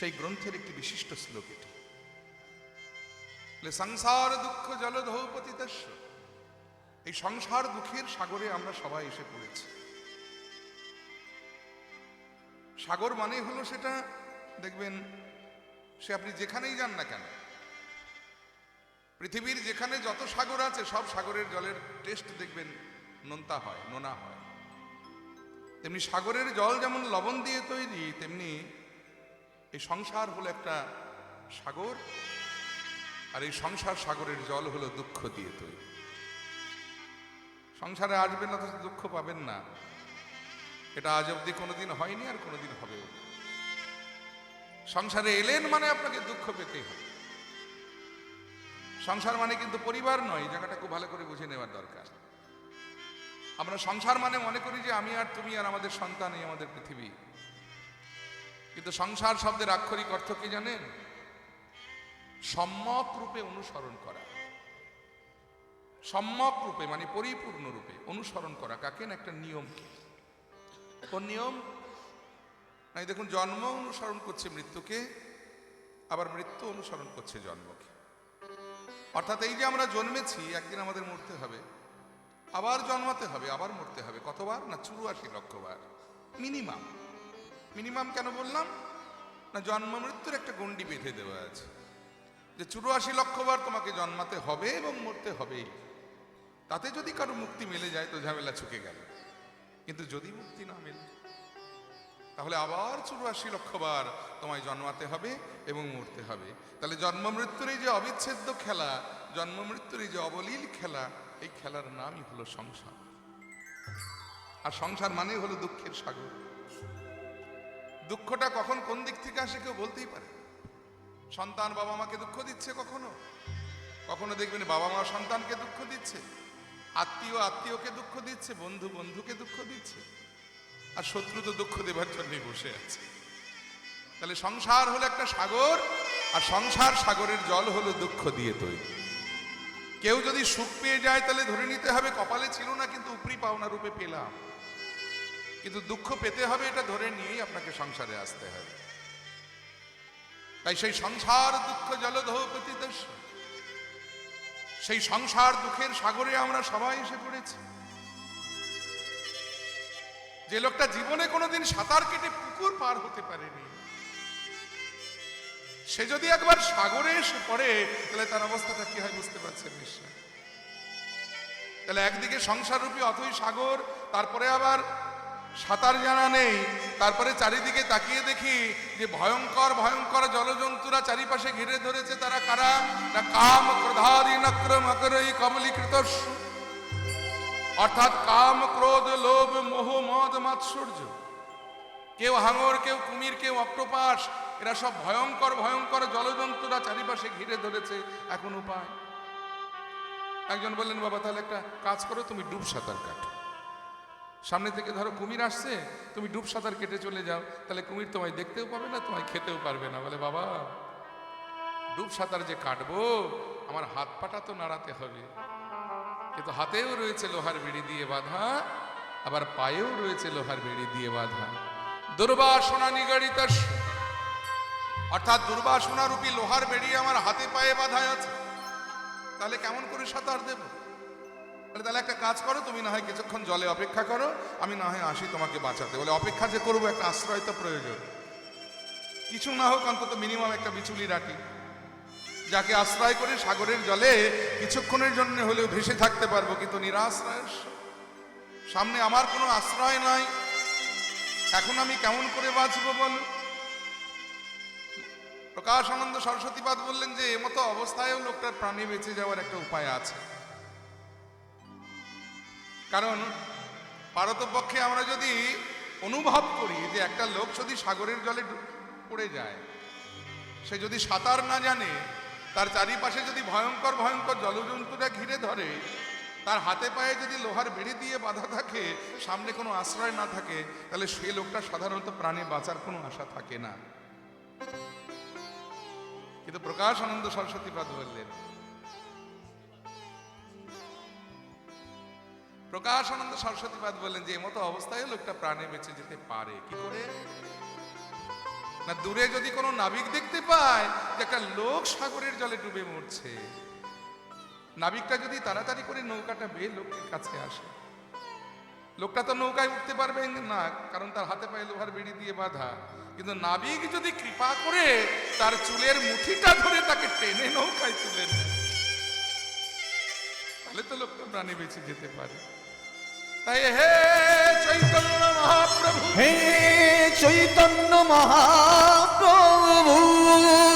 সেই গ্রন্থের একটি বিশিষ্ট শ্লোক এটি। সংসার দুঃখ জলধৌ পতিতস্য, এই সংসার দুঃখের সাগরে আমরা সবাই এসে পড়েছি। সাগর মানে হলো সেটা দেখবেন, সে আপনি যেখানেই যান না কেন, পৃথিবীর যেখানে যত সাগর আছে সব সাগরের জলের টেস্ট দেখবেন নোনতা হয়, নোনা হয়। তেমনি সাগরের জল যেমন লবণ দিয়ে তৈরি, তেমনি এই সংসার হলো একটা সাগর, আর এই সংসার সাগরের জল হলো দুঃখ দিয়ে তৈরি। সংসারে আসবেন না তো দুঃখ পাবেন না, এটা আজ অব্দি কোনোদিন হয়নি আর কোনোদিন হবেও না। সংসারে এলেন মানে আপনাকে দুঃখ পেতেই হবে। সংসার মানে কিন্তু পরিবার নয়, জায়গাটা খুব ভালো করে বুঝে নেওয়ার দরকার। আমরা সংসার মানে মনে করি যে আমি আর তুমি আর আমাদের সন্তান, এই আমাদের পৃথিবী। কিন্তু সংসার শব্দের আক্ষরিক অর্থ কি জানেন? সম্যক রূপে অনুসরণ করা। সম্যক রূপে মানে পরিপূর্ণ রূপে অনুসরণ করা কাকে? না, একটা নিয়মকে। কোন নিয়ম? নাই দেখুন, জন্ম অনুসরণ করছে মৃত্যুকে, আবার মৃত্যু অনুসরণ করছে জন্মকে। অর্থাৎ এই যে আমরা জন্মেছি, একদিন আমাদের মরতে হবে, আবার জন্মাতে হবে, আবার মরতে হবে। কতবার? না 84 লক্ষ বার মিনিমাম। মিনিমাম কেন বললাম? না, জন্ম মৃত্যুর একটা গণ্ডি বেঁধে দেওয়া আছে যে 84 লক্ষ বার তোমাকে জন্মাতে হবে এবং মরতে হবেই। তাতে যদি কারো মুক্তি মিলে যায় তো ঝামেলা ছুকে গেল, কিন্তু যদি মুক্তি না মেলে তাহলে আবার 84 লক্ষ বার তোমায় জন্মাতে হবে এবং মরতে হবে। তাহলে জন্ম মৃত্যুর এই যে অবিচ্ছেদ্য খেলা, জন্ম মৃত্যুর এই যে অবলীল খেলা, এই খেলার নামই হলো সংসার। আর সংসার মানে হলো দুঃখের সাগর। দুঃখটা কখন কোন দিক থেকে আসে কেউ বলতেই পারে। সন্তান বাবা মাকে দুঃখ দিচ্ছে, কখনো কখনো দেখবেন বাবা মা সন্তানকে দুঃখ দিচ্ছে, আত্মীয় আত্মীয়কে দুঃখ দিচ্ছে, বন্ধু বন্ধুকে দুঃখ দিচ্ছে, আর শত্রু তো দুঃখ দেবার জন্যই বসে আছে। তাহলে সংসার হলো একটা সাগর, আর সংসার সাগরের জল হলো দুঃখ দিয়ে তৈরি। কেউ যদি সুখ পেয়ে যায় তাহলে ধরে নিতে হবে কপালে ছিল না, কিন্তু উপরি পাওনা রূপে পেলাম। কিন্তু দুঃখ পেতে হবে এটা ধরে নিয়েই আপনাকে সংসারে আসতে হবে। তাই সেই সংসার দুঃখ জলধৌ পতিতস্য, সেই সংসার দুঃখের সাগরে আমরা সবাই এসে পড়েছি। যে লোকটা জীবনে কোনোদিন সাঁতার কেটে পুকুর পার হতে পারেনি, সে যদি একবার সাগরে এসে পড়ে তাহলে তার অবস্থাটা কি হয় বুঝতে পারছেন নিশ্চয়। তাহলে একদিকে সংসার রূপী অথই সাগর, তারপরে আবার সাঁতার জানা নেই, তারপরে চারিদিকে তাকিয়ে দেখি যে ভয়ঙ্কর ভয়ঙ্কর জলজন্তুরা চারিপাশে ঘিরে ধরেছে। তারা কারা? না কাম ক্রোধাদি নক্র মকরই কবলীকৃতস্য, অর্থাৎ কাম ক্রোধ লোভ মোহ মদ মাৎসর্য। কেউ হাঙর, কেউ কুমির, কেউ অক্টোপাস, এরা সব ভয়ঙ্কর ভয়ঙ্কর জলজন্তুরা চারিপাশে ঘিরে ধরেছে। এখন উপায়? একজন বললেন, বাবা তাহলে একটা কাজ করো, তুমি ডুব সাঁতার কাটো। সামনে থেকে ধরো কুমির আসছে, তুমি ডুব সাঁতার কেটে চলে যাও, তাহলে কুমির তোমায় দেখতেও পাবে না, তোমায় খেতেও পারবে না। বলে, বাবা ডুব সাঁতার যে কাটবো, আমার হাত পাটা তো নাড়াতে হবে, কিন্তু হাতেও রয়েছে লোহার বেড়ি দিয়ে বাঁধা, আবার পায়েও রয়েছে লোহার বেড়ি দিয়ে বাঁধা। দুর্বাসনা নিগড়িতস্য, অর্থাৎ দুর্বাসনা রূপী লোহার বেড়ি আমার হাতে পায়ে বাঁধা আছে, তাহলে কেমন করে সাঁতার দেব? তাহলে একটা কাজ করো, তুমি না হয় কিছুক্ষণ জলে অপেক্ষা করো, আমি না হয় আসি তোমাকে বাঁচাতে। বলে, অপেক্ষা যে করবো, একটা আশ্রয় তো প্রয়োজন। কিছু না হোক অন্তত মিনিমাম একটা বিচুলি রাখি, যাকে আশ্রয় করে সাগরের জলে কিছুক্ষণের জন্য হলেও ভেসে থাকতে পারবো। কিন্তু নিরাশ্রয়ের সামনে আমার কোনো আশ্রয় নাই, এখন আমি কেমন করে বাঁচবো বল? প্রকাশানন্দ সরস্বতীপাদ বললেন যে এমতো অবস্থায়ও লোকটার প্রাণে বেঁচে যাওয়ার একটা উপায় আছে। কারণ পারতপক্ষে আমরা যদি অনুভব করি যে একটা লোক যদি সাগরের জলে পড়ে যায়, সে যদি সাঁতার না জানে, তার চারিপাশে যদি ভয়ঙ্কর ভয়ঙ্কর জলজন্তুরা ঘিরে ধরে, তার হাতে পায়ে যদি লোহার বেড়ি দিয়ে বাঁধা থাকে, সামনে কোনো আশ্রয় না থাকে, তাহলে সে লোকটা সাধারণত প্রাণে বাঁচার কোনো আশা থাকে না। কিন্তু প্রকাশানন্দ সরস্বতীপাদ বললেন, প্রকাশানন্দ সরস্বতীপাদ বললেন যে এমতো অবস্থায় লোকটা প্রাণে বেঁচে যেতে পারে। কি করে? না দূরে যদি কোনো নাবিক দেখতে পায় যে একটা লোক সাগরের জলে ডুবে মরছে, নাবিকটা যদি তাড়াতাড়ি করে নৌকাটা বেয়ে লোকটির কাছে আসে, লোকটা তো নৌকায় উঠতে পারবে না, কারণ তার হাতে পায়ে লোহার বেড়ি দিয়ে বাঁধা। কিন্তু নাবিক যদি কৃপা করে তার চুলের মুঠিটা ধরে তাকে টেনে নৌকায় তুলে নেয়, তাহলে তো লোকটা প্রাণে বেঁচে যেতে পারে। তাই হে চৈতন্য মহাপ্রভু, হে চৈতন্য মহাপ্রভু,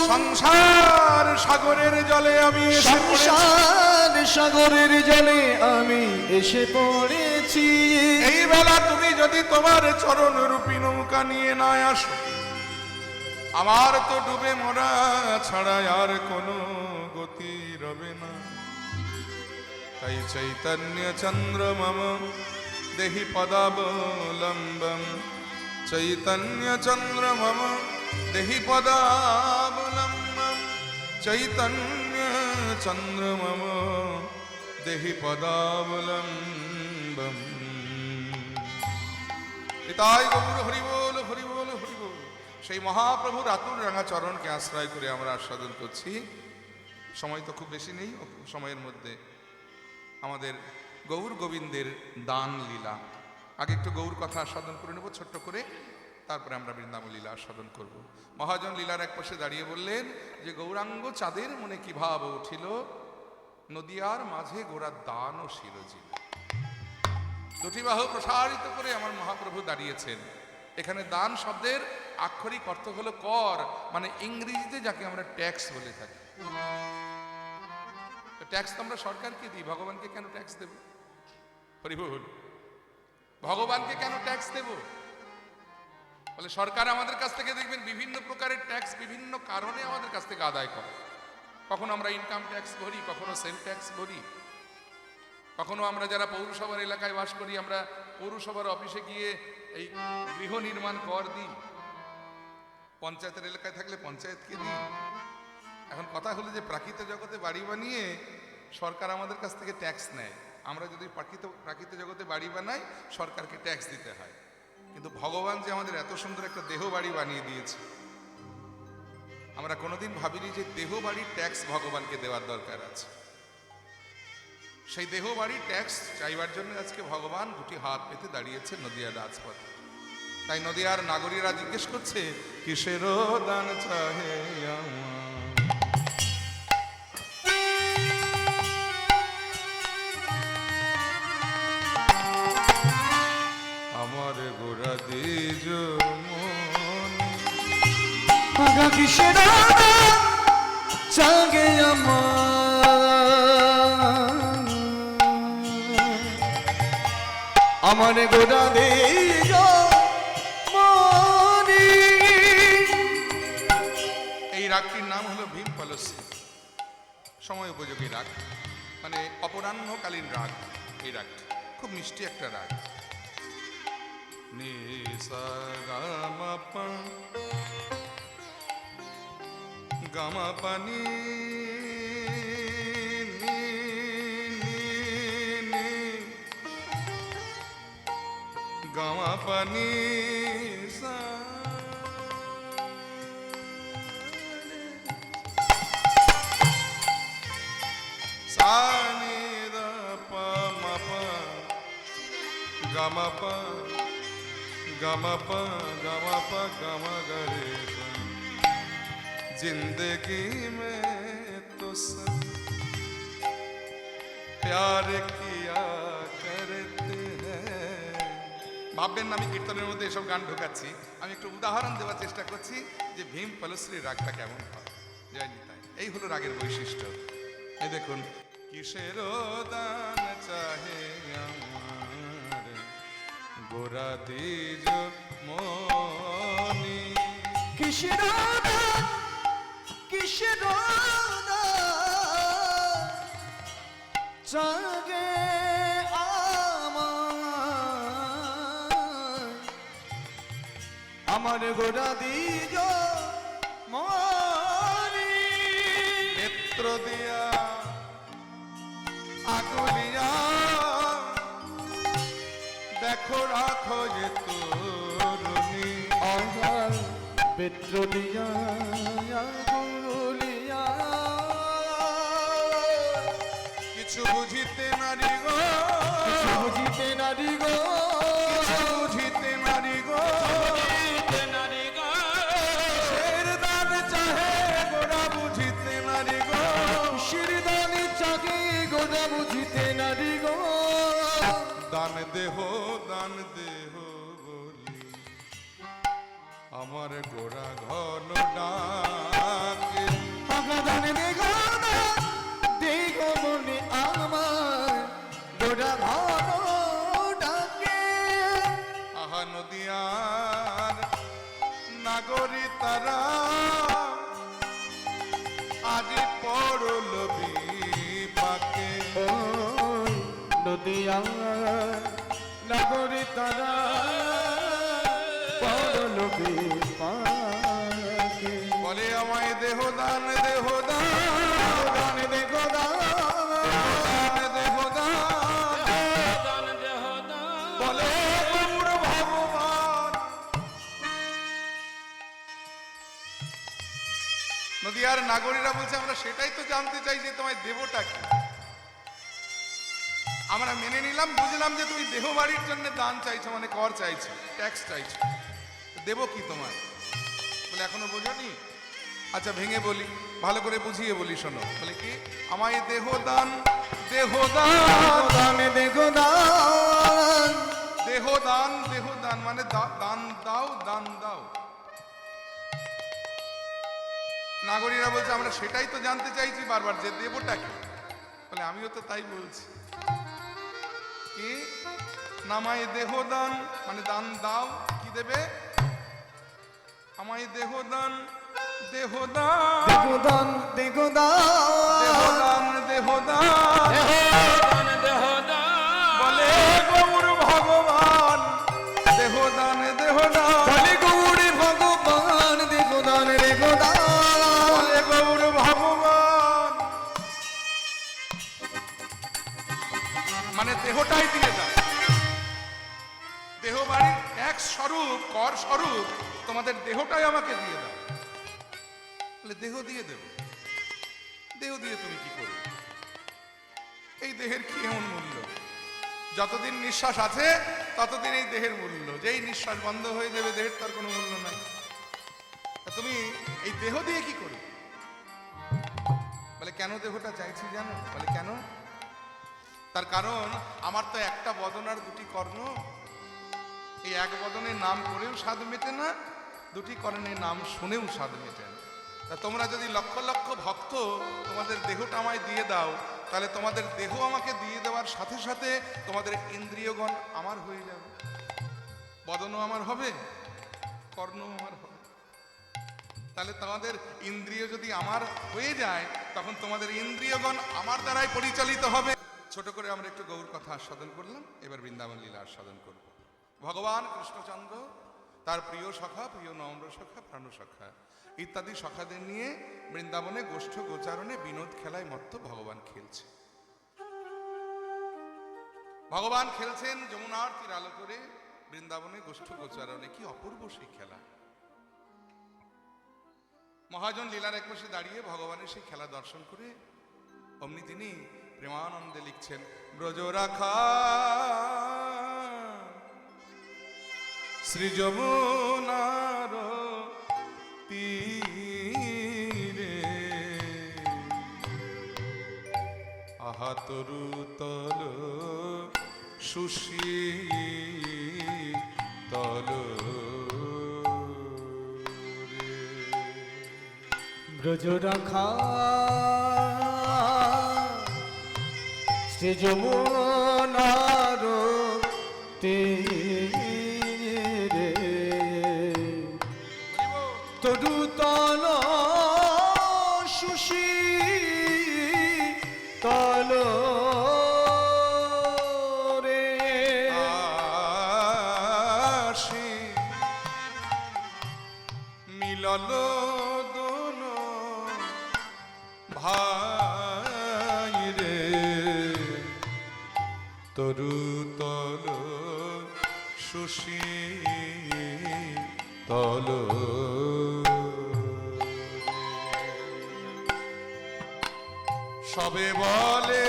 সংসার সাগরের জলে আমি এসে পড়েছি। সংসার সাগরের জলে আমি এসে পড়েছি। এই বেলা তুমি যদি তোমার চরণ রূপী নৌকা নিয়ে না আসো, আমার তো ডুবে মরা ছাড়া আর কোনো গতি রবে না। তাই চৈতন্য চন্দ্র মম দেহি পদাবলম্বম, চৈতন্য চন্দ্র মম দেহি পদাবলম্বম, চৈতন্য চন্দ্র মম দেহি পদাবলম্বম। তাই গৌর হরি বল, হরি বল, হরি বল। সেই মহাপ্রভুর আতুর রাঙা চরণকে আশ্রয় করে আমরা আস্বাদন করছি। সময় তো খুব বেশি নেই, সময়ের মধ্যে আমাদের গৌর গোবিন্দের দান লীলা, আগে একটু গৌর কথা আস্বাদন করে নেব ছোট্ট করে, তারপরে আমরা বৃন্দাবন লীলা আস্বাদন করব। মহাজন লীলার এক পাশে দাঁড়িয়ে বললেন যে গৌরাঙ্গ চাঁদের মনে কি ভাব উঠিল, নদিয়ার মাঝে গোড়ার দান ও শিরোজিল। দুটি বাহু প্রসারিত করে আমার মহাপ্রভু দাঁড়িয়েছেন। এখানে দান শব্দের আক্ষরিক অর্থ হলো কর, মানে ইংরেজিতে যাকে আমরা ট্যাক্স বলে থাকি। ট্যাক্স তো আমরা সরকারকে দিই, ভগবানকে কেন ট্যাক্স দেব? হরিবল, ভগবানকে কেন ট্যাক্স দেব? বলে সরকার আমাদের কাছ থেকে দেখবেন বিভিন্ন প্রকারের ট্যাক্স বিভিন্ন কারণে আমাদের কাছ থেকে আদায় করে। কখনো আমরা ইনকাম ট্যাক্স ভরি, কখনো সেল ট্যাক্স ভরি, কখনো আমরা যারা পৌরসভার এলাকায় বাস করি আমরা পৌরসভার অফিসে গিয়ে এই গৃহ নির্মাণ কর দিই, পঞ্চায়েতের এলাকায় থাকলে পঞ্চায়েতকে দিই। এখন কথা হলো যে প্রাকৃত জগতে বাড়ি বানিয়ে সরকার আমাদের কাছ থেকে ট্যাক্স নেয়, আমরা যদি প্রাকৃত জগতে বাড়ি বানাই সরকারকে ট্যাক্স দিতে হয়। কিন্তু ভগবান যে আমাদের এত সুন্দর একটা দেহ বাড়ি বানিয়ে দিয়েছে, আমরা কোনোদিন ভাবিনি যে দেহ বাড়ির ট্যাক্স ভগবানকে দেওয়ার দরকার আছে। সেই দেহ বাড়ির ট্যাক্স চাইবার জন্য আজকে ভগবান দুটি হাত পেতে দাঁড়িয়েছে নদিয়ার রাজপথে। তাই নদিয়ার নাগরীরা জিজ্ঞেস করছে কিসের দান চাহে আমার গোড়া দিজ মন, কিসের চাগে আমার গোড়া দিজ মনি। এই রাগটির নাম হলো ভীম পলশ্রী, সময় উপযোগী রাগ, মানে অপরাহ্নকালীন রাগ। এই রাগটি খুব মিষ্টি একটা রাগ। নি সা গা মা পা গা মা পা নি নি নি নি গা মা পা নি সা। Gamapa, gamapa, gamapa, gama gare. जिंदगी में तो सब प्यार किया करते हैं। ভাববেন না আমি কীর্তনের মধ্যে এসব গান ঢোকাচ্ছি, আমি একটু উদাহরণ দেওয়ার চেষ্টা করছি যে ভীম পলশ্রীর রাগটা কেমন হয়। জয় নিতাই, এই হলো রাগের বৈশিষ্ট্য। এই দেখুন, কিসের দান চাহে আমার গোরা দিজ মনি, কিসের কিসের চাগে আমার গোড়া দিজ মনি। নেত্র দিয়া আগুলিয়া দেখো রাখো যে তরুণী, অজাল পেত্র নদিয়া গুলিয়া কিছু বুঝিতে নারী গো, কিছু বুঝিতে নারী গো, কিছু বুঝিতে নারী গো, কিসের দান চাহে গোড়া বুঝিতে নারী গো, শিরদানি চাকি গোনা বুঝিতে নারী গো। দান দেহ বলি আমার গোড়া ঘন ডাকে, দান দেখো না দেখো মনে আমার গোড়া ভালো ডাকে। আহা নদিয়ার নাগরী তারা আজি পড়ল বিপাকে, ওই নদিয়া নগরী তারা পড়ল বিপাকে। বলে আমায় দেহদান দেহদান দান দেখো দান দেহদান বলে গৌর ভগবান। নদিয়ার নাগরীরা বলছে আমরা সেটাই তো জানতে চাই যে তোমায় দেবটা কি। আমরা মেনে নিলাম, বুঝলাম যে তুমি দেহ বাড়ির জন্য দান চাইছো, মানে কর চাইছো, ট্যাক্স চাইছো, দেব কি তোমার? বলে এখনো বোঝনি? আচ্ছা ভেঙে বলি, ভালো করে বুঝিয়ে বলি, শোনো। বলে কি আমায় দেহদান দেহদান দান দেখো দান দেহদান দেহদান মানে দান দাও, দান দাও। নাগরীরা বলছে আমরা সেটাই তো জানতে চাইছি বারবার যে দেবটা কি। বলে আমিও তো তাই বলছি, কি নামায় দেহদান মানে দান দাও, কি দেবে? আমায় দেহদান দেহদান দেখো দান দেখো দান দেহদান দেহদান বলে গৌর ভগবান। দেহদান দেহদান বলে গৌরী ভগবান দেখো দান দেখো দান বলে গৌর ভগবান, মানে দেহটাই দিয়ে দাও। দেহ বাড়ির এক স্বরূপ, কর স্বরূপ তোমাদের দেহটাই আমাকে দিয়ে দাও। বলে দেহ দিয়ে দেব, দেহ দিয়ে তুমি কি করবে? এই দেহের কি এমন মূল্য? যতদিন নিঃশ্বাস আছে ততদিন এই দেহের মূল্য, যেই নিঃশ্বাস বন্ধ হয়ে যাবে দেহের তার কোনো মূল্য নাই। তা তুমি এই দেহ দিয়ে কি করবে? বলে কেন দেহটা চাইছি জানো? বলে কেন? তার কারণ আমার তো একটা বদন আর দুটি কর্ণ, এই এক বদনের নাম করেও স্বাদ মেটে না, দুটি কর্ণের নাম শুনেও স্বাদ মেটে না। তা তোমরা যদি লক্ষ লক্ষ ভক্ত তোমাদের দেহটা আমায় দিয়ে দাও, তাহলে তোমাদের দেহ আমাকে দিয়ে দেওয়ার সাথে সাথে তোমাদের ইন্দ্রিয়গণ আমার হয়ে যাবে, বদনও আমার হবে, কর্ণও আমার হবে। তাহলে তোমাদের ইন্দ্রিয় যদি আমার হয়ে যায়, তখন তোমাদের ইন্দ্রিয়গণ আমার দ্বারাই পরিচালিত হবে। ছোট করে আমরা একটু গৌর কথা আস্বাদন করলাম, এবার বৃন্দাবন লীলা আস্বাদন করব। ভগবান কৃষ্ণচন্দ্র তার প্রিয় সখা, প্রিয় নম্র সখা, প্রাণ সখা ইত্যাদি সখাদের নিয়ে বৃন্দাবনে গোষ্ঠ গোচারণে বিনোদ খেলায় মত্ত ভগবান খেলছে। ভগবান খেলছেন যমুনার তীর আলো করে বৃন্দাবনে গোষ্ঠ গোচারণে। কি অপূর্ব সেই খেলা! মহাজন লীলার একপাশে দাঁড়িয়ে ভগবানের সেই খেলা দর্শন করে অমনি তিনি প্রেমানন্দে লিখছেন, ব্রজ রাখা শ্রী যমুনার তীরে আহা তরু তল সুশীতল রে। ব্রজ রাখা শ্রী যমুনার তীরে তরুতল সুশীতল রে। আসি মিলল দোল ভাই রে, তরুতল সুশীতল সবে বলে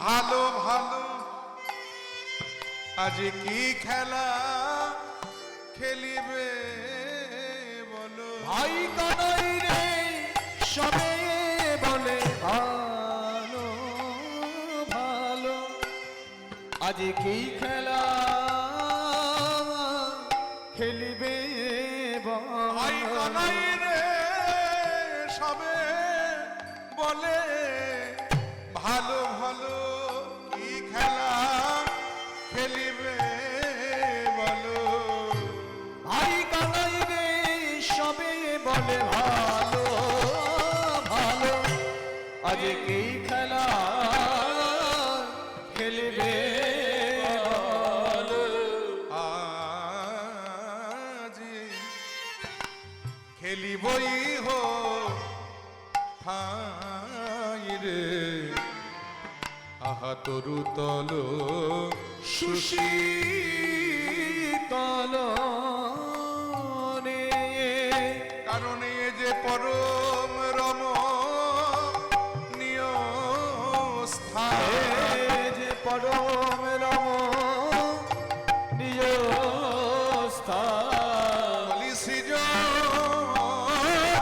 ভালো ভালো, আজ কি খেলা খেলিবে বলো। ভাই কানাই রে সবে বলে ভালো ভালো, আজ কি খেলা খেলিবে ভাই কানাই রে সবে বলে ভালো ভালো, কি খেলা খেলিবে বলো। ভাই কানাই রে সবে বলে ভালো ভালো, আজ কি খেলা খেলিবে বলো। আজি খেলিবই হো ঠাই রে, আহা তরু তল সুশীতল রে, কারণ এ যে পরম রম নিয় স্থান, এ যে পরম রম নিজ স্থান,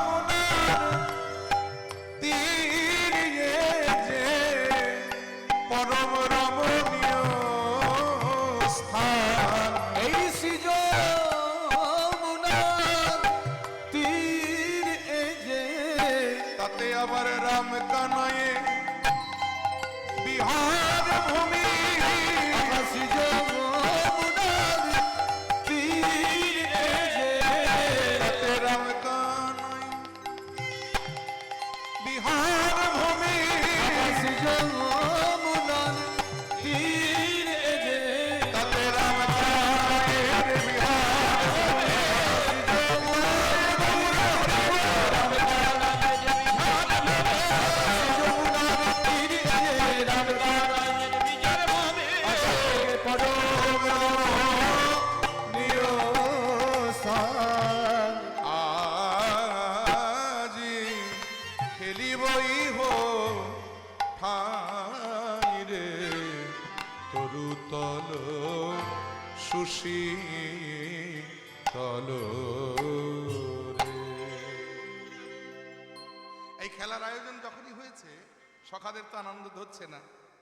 বলি তীর এ যে পরম রমণীয় স্থান। এই সৃজনার তীর এ যে, তাতে আবার রাম কানায়ে বিহার ভূমি, সৃজনার তীর এ যে, তাতে রাম কানাই বিহার ভূমি, সৃজনার তীর এ যে, তাতে রাম কানায়ের বিহার আজি খেলিবই হো ঠাই রে, তরু তল সুশী তল রে। এই খেলার আয়োজন যখনই হয়েছে, সখাদের তো আনন্দ ধরছে না,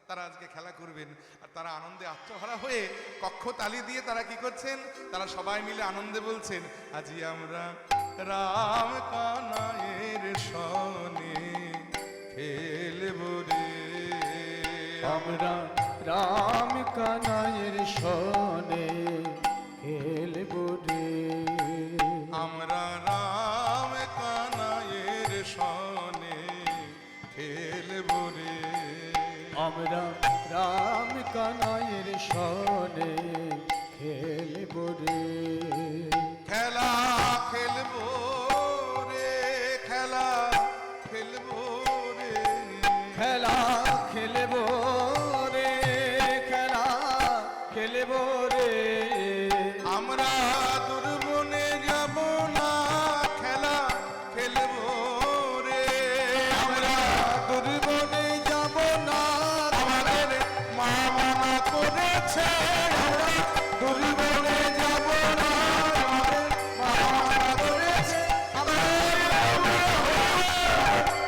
তারা আজকে খেলা করবেন। আর তারা আনন্দে আত্মহারা হয়ে কক্ষ তালি দিয়ে তারা কি করছেন, তারা সবাই মিলে আনন্দে বলছেন, আজি আমরা রাম কানাইয়ের সনে খেলব রে, আমরা রাম কানাইয়ের সনে খেলব রে, আমরা রাম কানাইয়ের সনে খেলব রে, আমরা রাম কানাইয়ের সনে খেলব রে, খেলা খেলবো রে, খেলা খেলবো রে, খেলা খেলব রে, খেলা খেলব রে, আমরা দুর্বনে যাব না, খেলা খেলবো রে, আমরা দুর্বনে যাব না, আমাদের মা মানা করেছে, আমরা দুর্বনে যাব না, আমাদের মা মানা করেছে,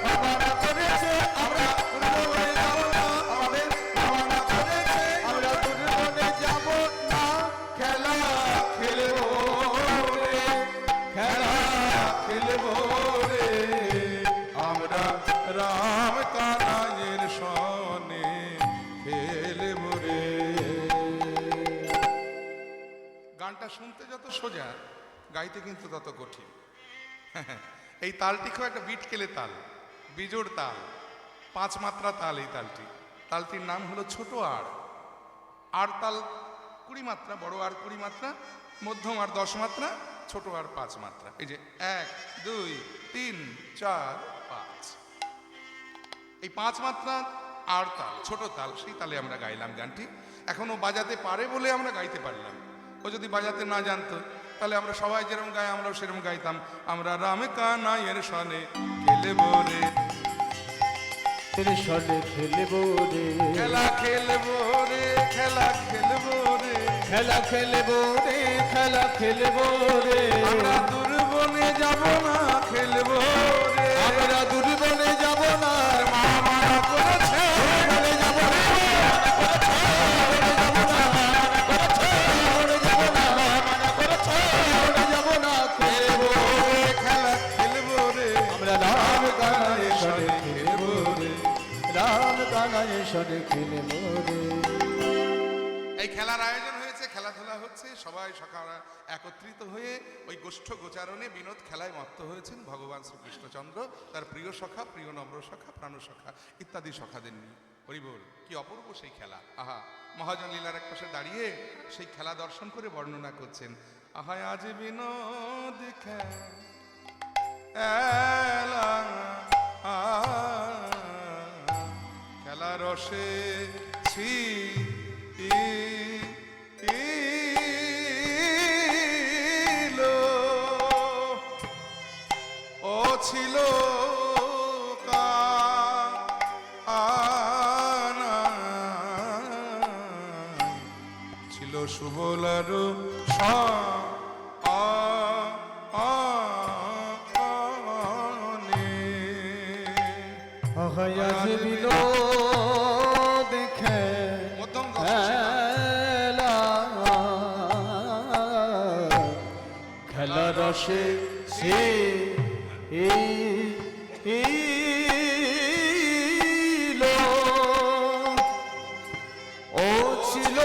বাবারা করেছে, আমরা দুর্বনে যাব না, আমাদের বাবারা করেছে, আমরা দুর্বনে যাব না, খেলা খেলবো রে, খেলা খেলবো রে, আমরা রাম কানাইয়ের সনে খেলবো রে। গানটা শুনতে যত সোজা, গাইতে কিন্তু তত কঠিন। এই তালটি খুব একটা বিট কেলে তাল, বিজোড় তাল, 5 মাত্রা তাল। এই তালটির নাম হলো ছোট আড়। আর তাল 20 মাত্রা, বড় আর 20 মাত্রা, মধ্যম আর 10 মাত্রা, ছোট আর 5 মাত্রা। এই যে 1 2 3 4 5, এই 5 মাত্রা আর তাল, ছোট তাল, সেই তালে আমরা গাইলাম গানটি। এখনো বাজাতে পারে বলে আমরা গাইতে পারলাম। ও যদি বাজাতে না জানতো, তাহলে আমরা সবাই যেরকম গাই আমরাও সেরকম গাইতাম, আমরা রাম কানাইয়ের সনে খেলবো রে, সনে খেলবো রে, খেলা খেলবো রে, খেলা খেলবো রে, খেলা খেলবো রে, খেলা খেলবো রে। আমরা দুর্বনে যাব না, খেলবো রে। আমরা দুর্বনে যাব না, মা মারা করেছে, দুর্বনে যাব না, যাব না, খেলবো রে, খেলা খেলবো রে, আমরা রাম কানায় সনে খেলবো রে, রাম কানায় সনে খেলবো রে। এই খেলার আয়োজন হয়েছে, খেলাধুলা হচ্ছে, সবাই সকাল একত্রিত হয়ে ওই গোষ্ঠ গোচারণে বিনোদ খেলায় মত্ত হয়েছেন ভগবান শ্রীকৃষ্ণচন্দ্র তার প্রিয় সখা, প্রিয় নম্র সখা, প্রাণ সখা ইত্যাদি সখাদের নিয়ে। হরিবোল, কি অপূর্ব সেই খেলা! আহা, মহাজন লীলার এক পাশে দাঁড়িয়ে সেই খেলা দর্শন করে বর্ণনা করছেন। আহা, আজ বিনোদ খেলা, খেলা রসে ছি ও ছিল ছিল সুবলার আজ বিনোদ মধ্যম খেলা, খেলা রসে সে ও ছিল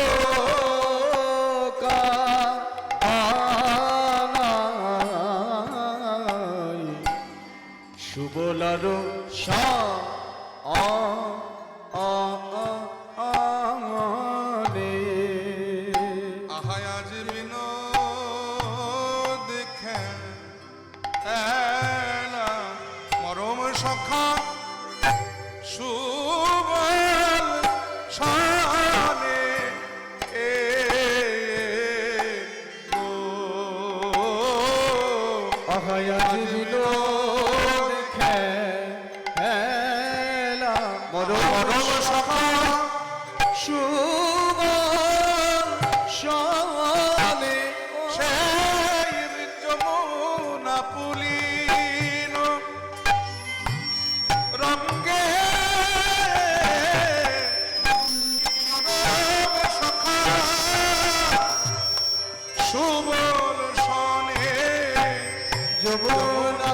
সুবলার আহায় আজ বিনোদ খেলা, মরম সখা সুবল শানে আজ বিনোদ খেলা, মরম সখা শানে সেই যমুনা পুলিন রঙ্গে মরম সখা সুবল শনে যমুনা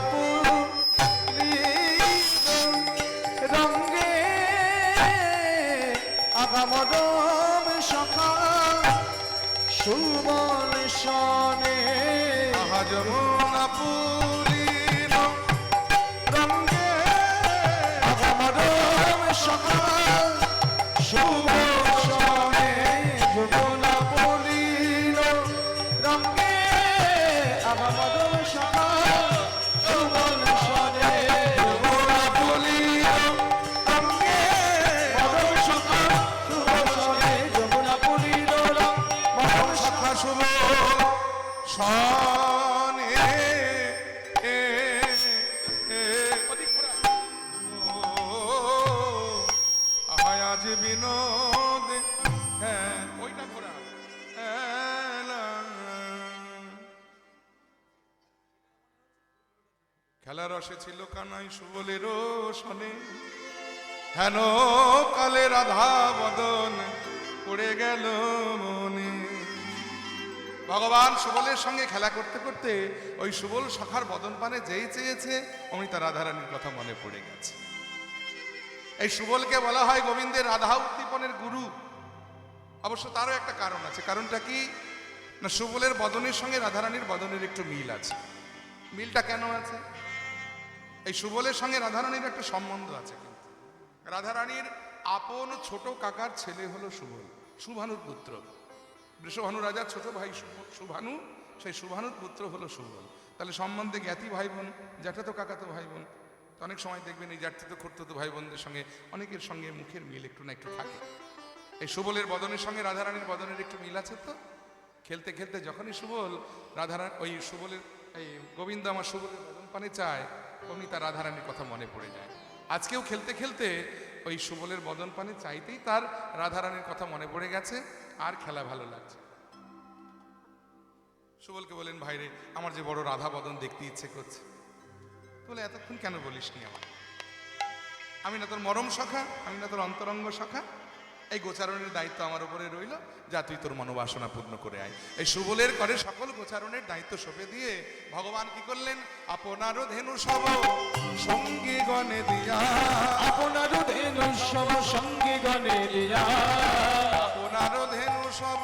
রঙ্গে আগামদম সখা সুবল শনে। আহা যমুনা পুলিন রঙ্গে আগামদম সখা সুবল শনে, যমুনা পুলিন রঙ্গে আগামদম সখা সুবল শনে, যমুনা পুলিন রঙ্গে মদম সখা সুবল শনে, যমুনা পুলিন মদম সখা সুবল শনে আহায় আজ বিনোদ ওইটা করা খেলা রসে ছিল কানাই সুবলেরও শনে, হেন কালে রাধা বদন পড়ে গেল মনে। ভগবান সুবলের সঙ্গে খেলা করতে করতে ওই সুবল সখার বদন পানে যেই চেয়েছে অমনি তার রাধারানীর কথা মনে পড়ে গেছে। এই সুবলকে বলা হয় গোবিন্দের রাধা উদ্দীপনের গুরু। অবশ্য তারও একটা কারণ আছে। কারণটা কি না, সুবলের বদনের সঙ্গে রাধারানীর বদনের একটু মিল আছে। মিলটা কেন আছে? এই সুবলের সঙ্গে রাধারানীর একটা সম্বন্ধ আছে। কিন্তু রাধারানীর আপন ছোট কাকার ছেলে হলো সুবল, সুভানুর পুত্র। বৃষভানু রাজার ছোট ভাই সুভানু, সেই সুভানুর পুত্র হলো সুবল। তাহলে সম্বন্ধে জ্ঞাতি ভাই বোন, জ্যাঠাতো কাকাতো ভাই বোন। তো অনেক সময় দেখবেন এই জ্যাঠাতো খুড়তুতো ভাই বোনদের সঙ্গে অনেকের সঙ্গে মুখের মিল একটু না একটু থাকে। এই সুবলের বদনের সঙ্গে রাধারানীর বদনের একটু মিল আছে। তো খেলতে খেলতে যখনই সুবল রাধারানী ওই সুবলের এই গোবিন্দ আমার সুবলের বদন পানে চায়, অমনি তার রাধারানীর কথা মনে পড়ে যায়। আজকেও খেলতে খেলতে ওই সুবলের বদন পানে চাইতেই তার রাধারানীর কথা মনে পড়ে গেছে, আর খেলা ভালো লাগছে। সুবলকে বলেন, ভাইরে আমার যে বড় রাধা বদন দেখতে ইচ্ছে করছে। বলে, এতক্ষণ কেন বলিস নি আমার? আমি না তোর মরম সখা, আমি না তোর অন্তরঙ্গ সখা? এই গোচারণের দায়িত্ব আমার উপরে রইল, যা তুই তোর মনোবাসনা পূর্ণ করে আয়। এই সুবলের করে সকল গোচারণের দায়িত্ব সঁপে দিয়ে ভগবান কি করলেন, আপনারও ধেনু সব সঙ্গী গণে দিয়া, আপনারও ধেনু সব সঙ্গী গণে দিয়া, আপনারও ধেনু সব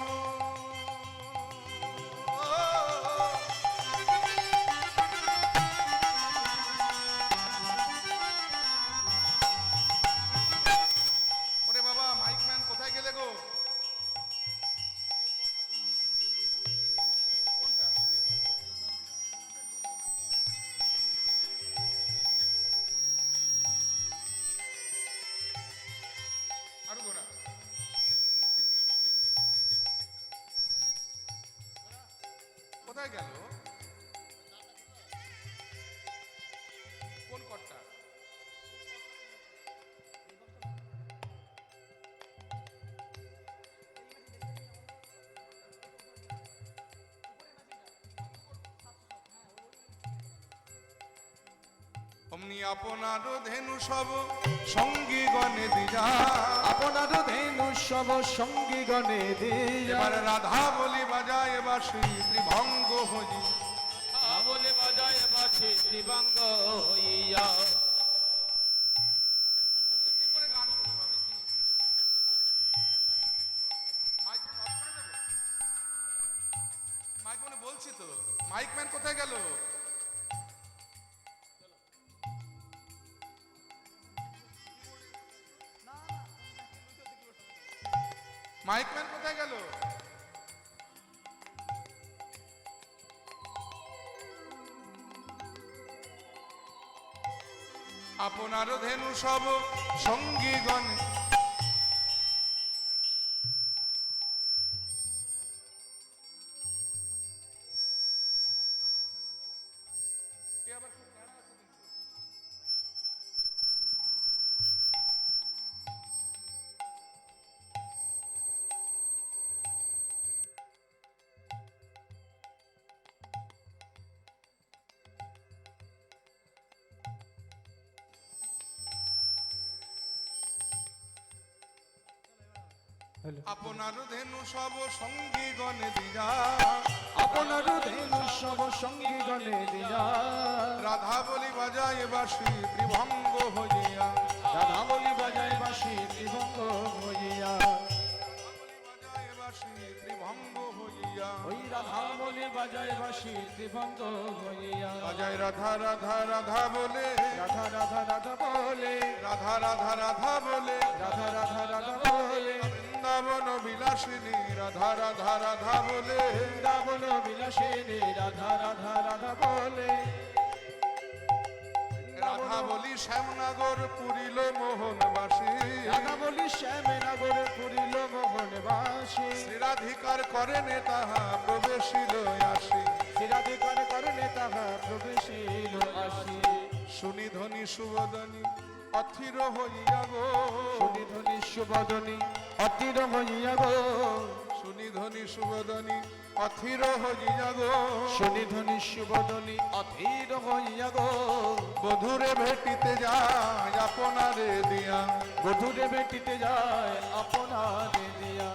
কোথায় গেলে গো? কোনটা? আরো ঘোরা। কোথায় গেল? কোন কর্তা? অমনি আপনার ধেনু সব সঙ্গী গণে দিয়া, আপনার ধেনু সব সঙ্গী গণে দিয়া, এবার রাধা বলি বাজায় বাসি ত্রিভঙ্গ হই, বলে বাজায় বাছে দিবাঙ্গ হইয়া। মাইক মানে বলছি তো, মাইক ম্যান কোথায় গেল? মাইক ম্যান কোথায় গেল? আপনার ধেনু সব সঙ্গী গণে, আপনার ধেনু সব সঙ্গী গণে দিয়া, আপনার ধেনু সব সঙ্গী গণে দিয়া, রাধা বলি বাজায় বাসি ত্রিভঙ্গ হইয়া, রাধা বলি বাজায় বাসি ত্রিভঙ্গ হইয়া, বাজায় বাসি ত্রিভঙ্গ হইয়া, ওই রাধা বলি বাজায় বাসি ত্রিভঙ্গ হইয়া, বাজায় রাধা রাধা রাধা বলে, রাধা রাধা রাধা বলে, রাধা রাধা রাধা বলে, রাধা রাধা রাধা বলে, বৃন্দাবন বিলাসিনী রাধা রাধা রাধা বলে, বৃন্দাবন বিলাসিনী রাধা রাধা রাধা বলে, রাধা বলি শ্যামনগর পুরিল মোহনবাসী, রাধা বলি শ্যামনগর পুরিল মোহনবাসী, শ্রীরাধিকার করেন তাহা প্রবেশিল আসি, শ্রীরাধিকার করণে তাহা প্রবেশিল আসি, শুনি ধ্বনি সুবদনী অথির হইয়া গো, শুনি ধ্বনি সুবদনী অতির হইয়া গো, শুনি ধ্বনি সুবদনী অথির হইয়া গো, শুনি ধ্বনি সুবদনী অধীর হইয়া গো, বধুরে ভেটিতে যায় আপনারে দিয়া, বধুরে বেটিতে যায় আপনারে দিয়া,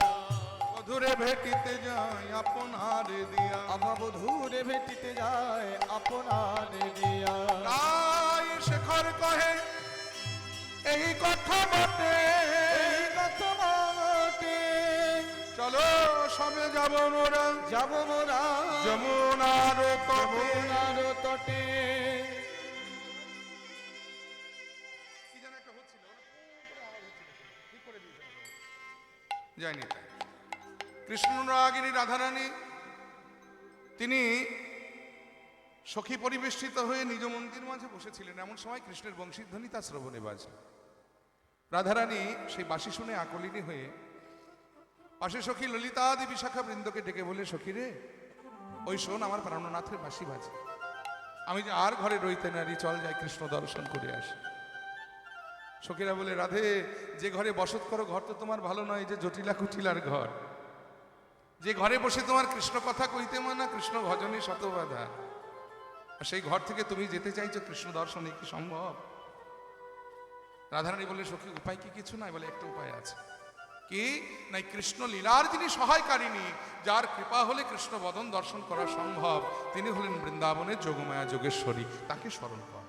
বধুরে ভেটিতে যায় আপনারে দিয়া, আমা বধুরে বেটিতে যায় আপনারে দিয়া, রায় শেখর কহে এই কথা বটে, এই কথা বটে, চলো সবে যাব মোরা, যাব মোরা যমুনার তটে। যমুনার তটে। কি যেন একটা হচ্ছিল, ঠিক করে দিয়েছেন যায়নি। কৃষ্ণরাগিনী রাধারানী তিনি সখী পরিবেষ্টিত হয়ে নিজ মন্দির মাঝে বসেছিলেন। এমন সময় কৃষ্ণের বংশীধ্বনি তার শ্রবণে বাজে। রাধারানী সেই বাঁশি শুনে আকলিনী হয়ে পাশে সখী ললিতাদি বিশাখা বৃন্দকে ডেকে বলে, সখী রে, ওই শোন আমার প্রাণনাথের বাঁশি বাজে, আমি যে আর ঘরে রইতে নারি, চল যাই কৃষ্ণ দর্শন করে আসি। সখীরা বলে, রাধে যে ঘরে বসত করো ঘর তো তোমার ভালো নয়, যে জটিলা কুটিলার ঘর। যে ঘরে বসে তোমার কৃষ্ণ কথা কইতে মানা, কৃষ্ণ ভজনে শত বাধা, আর সেই ঘর থেকে তুমি যেতে চাইছো কৃষ্ণ দর্শনে, কি সম্ভব? রাধারানী বলে, সখী উপায় কি কিছু নাই? বলে, একটা উপায় আছে। কি? নাই কৃষ্ণ লীলার যিনি সহায়কারিণী, যার কৃপা হলে কৃষ্ণ বদন দর্শন করা সম্ভব, তিনি হলেন বৃন্দাবনের যোগমায়া যোগেশ্বরী, তাকে স্মরণ কর।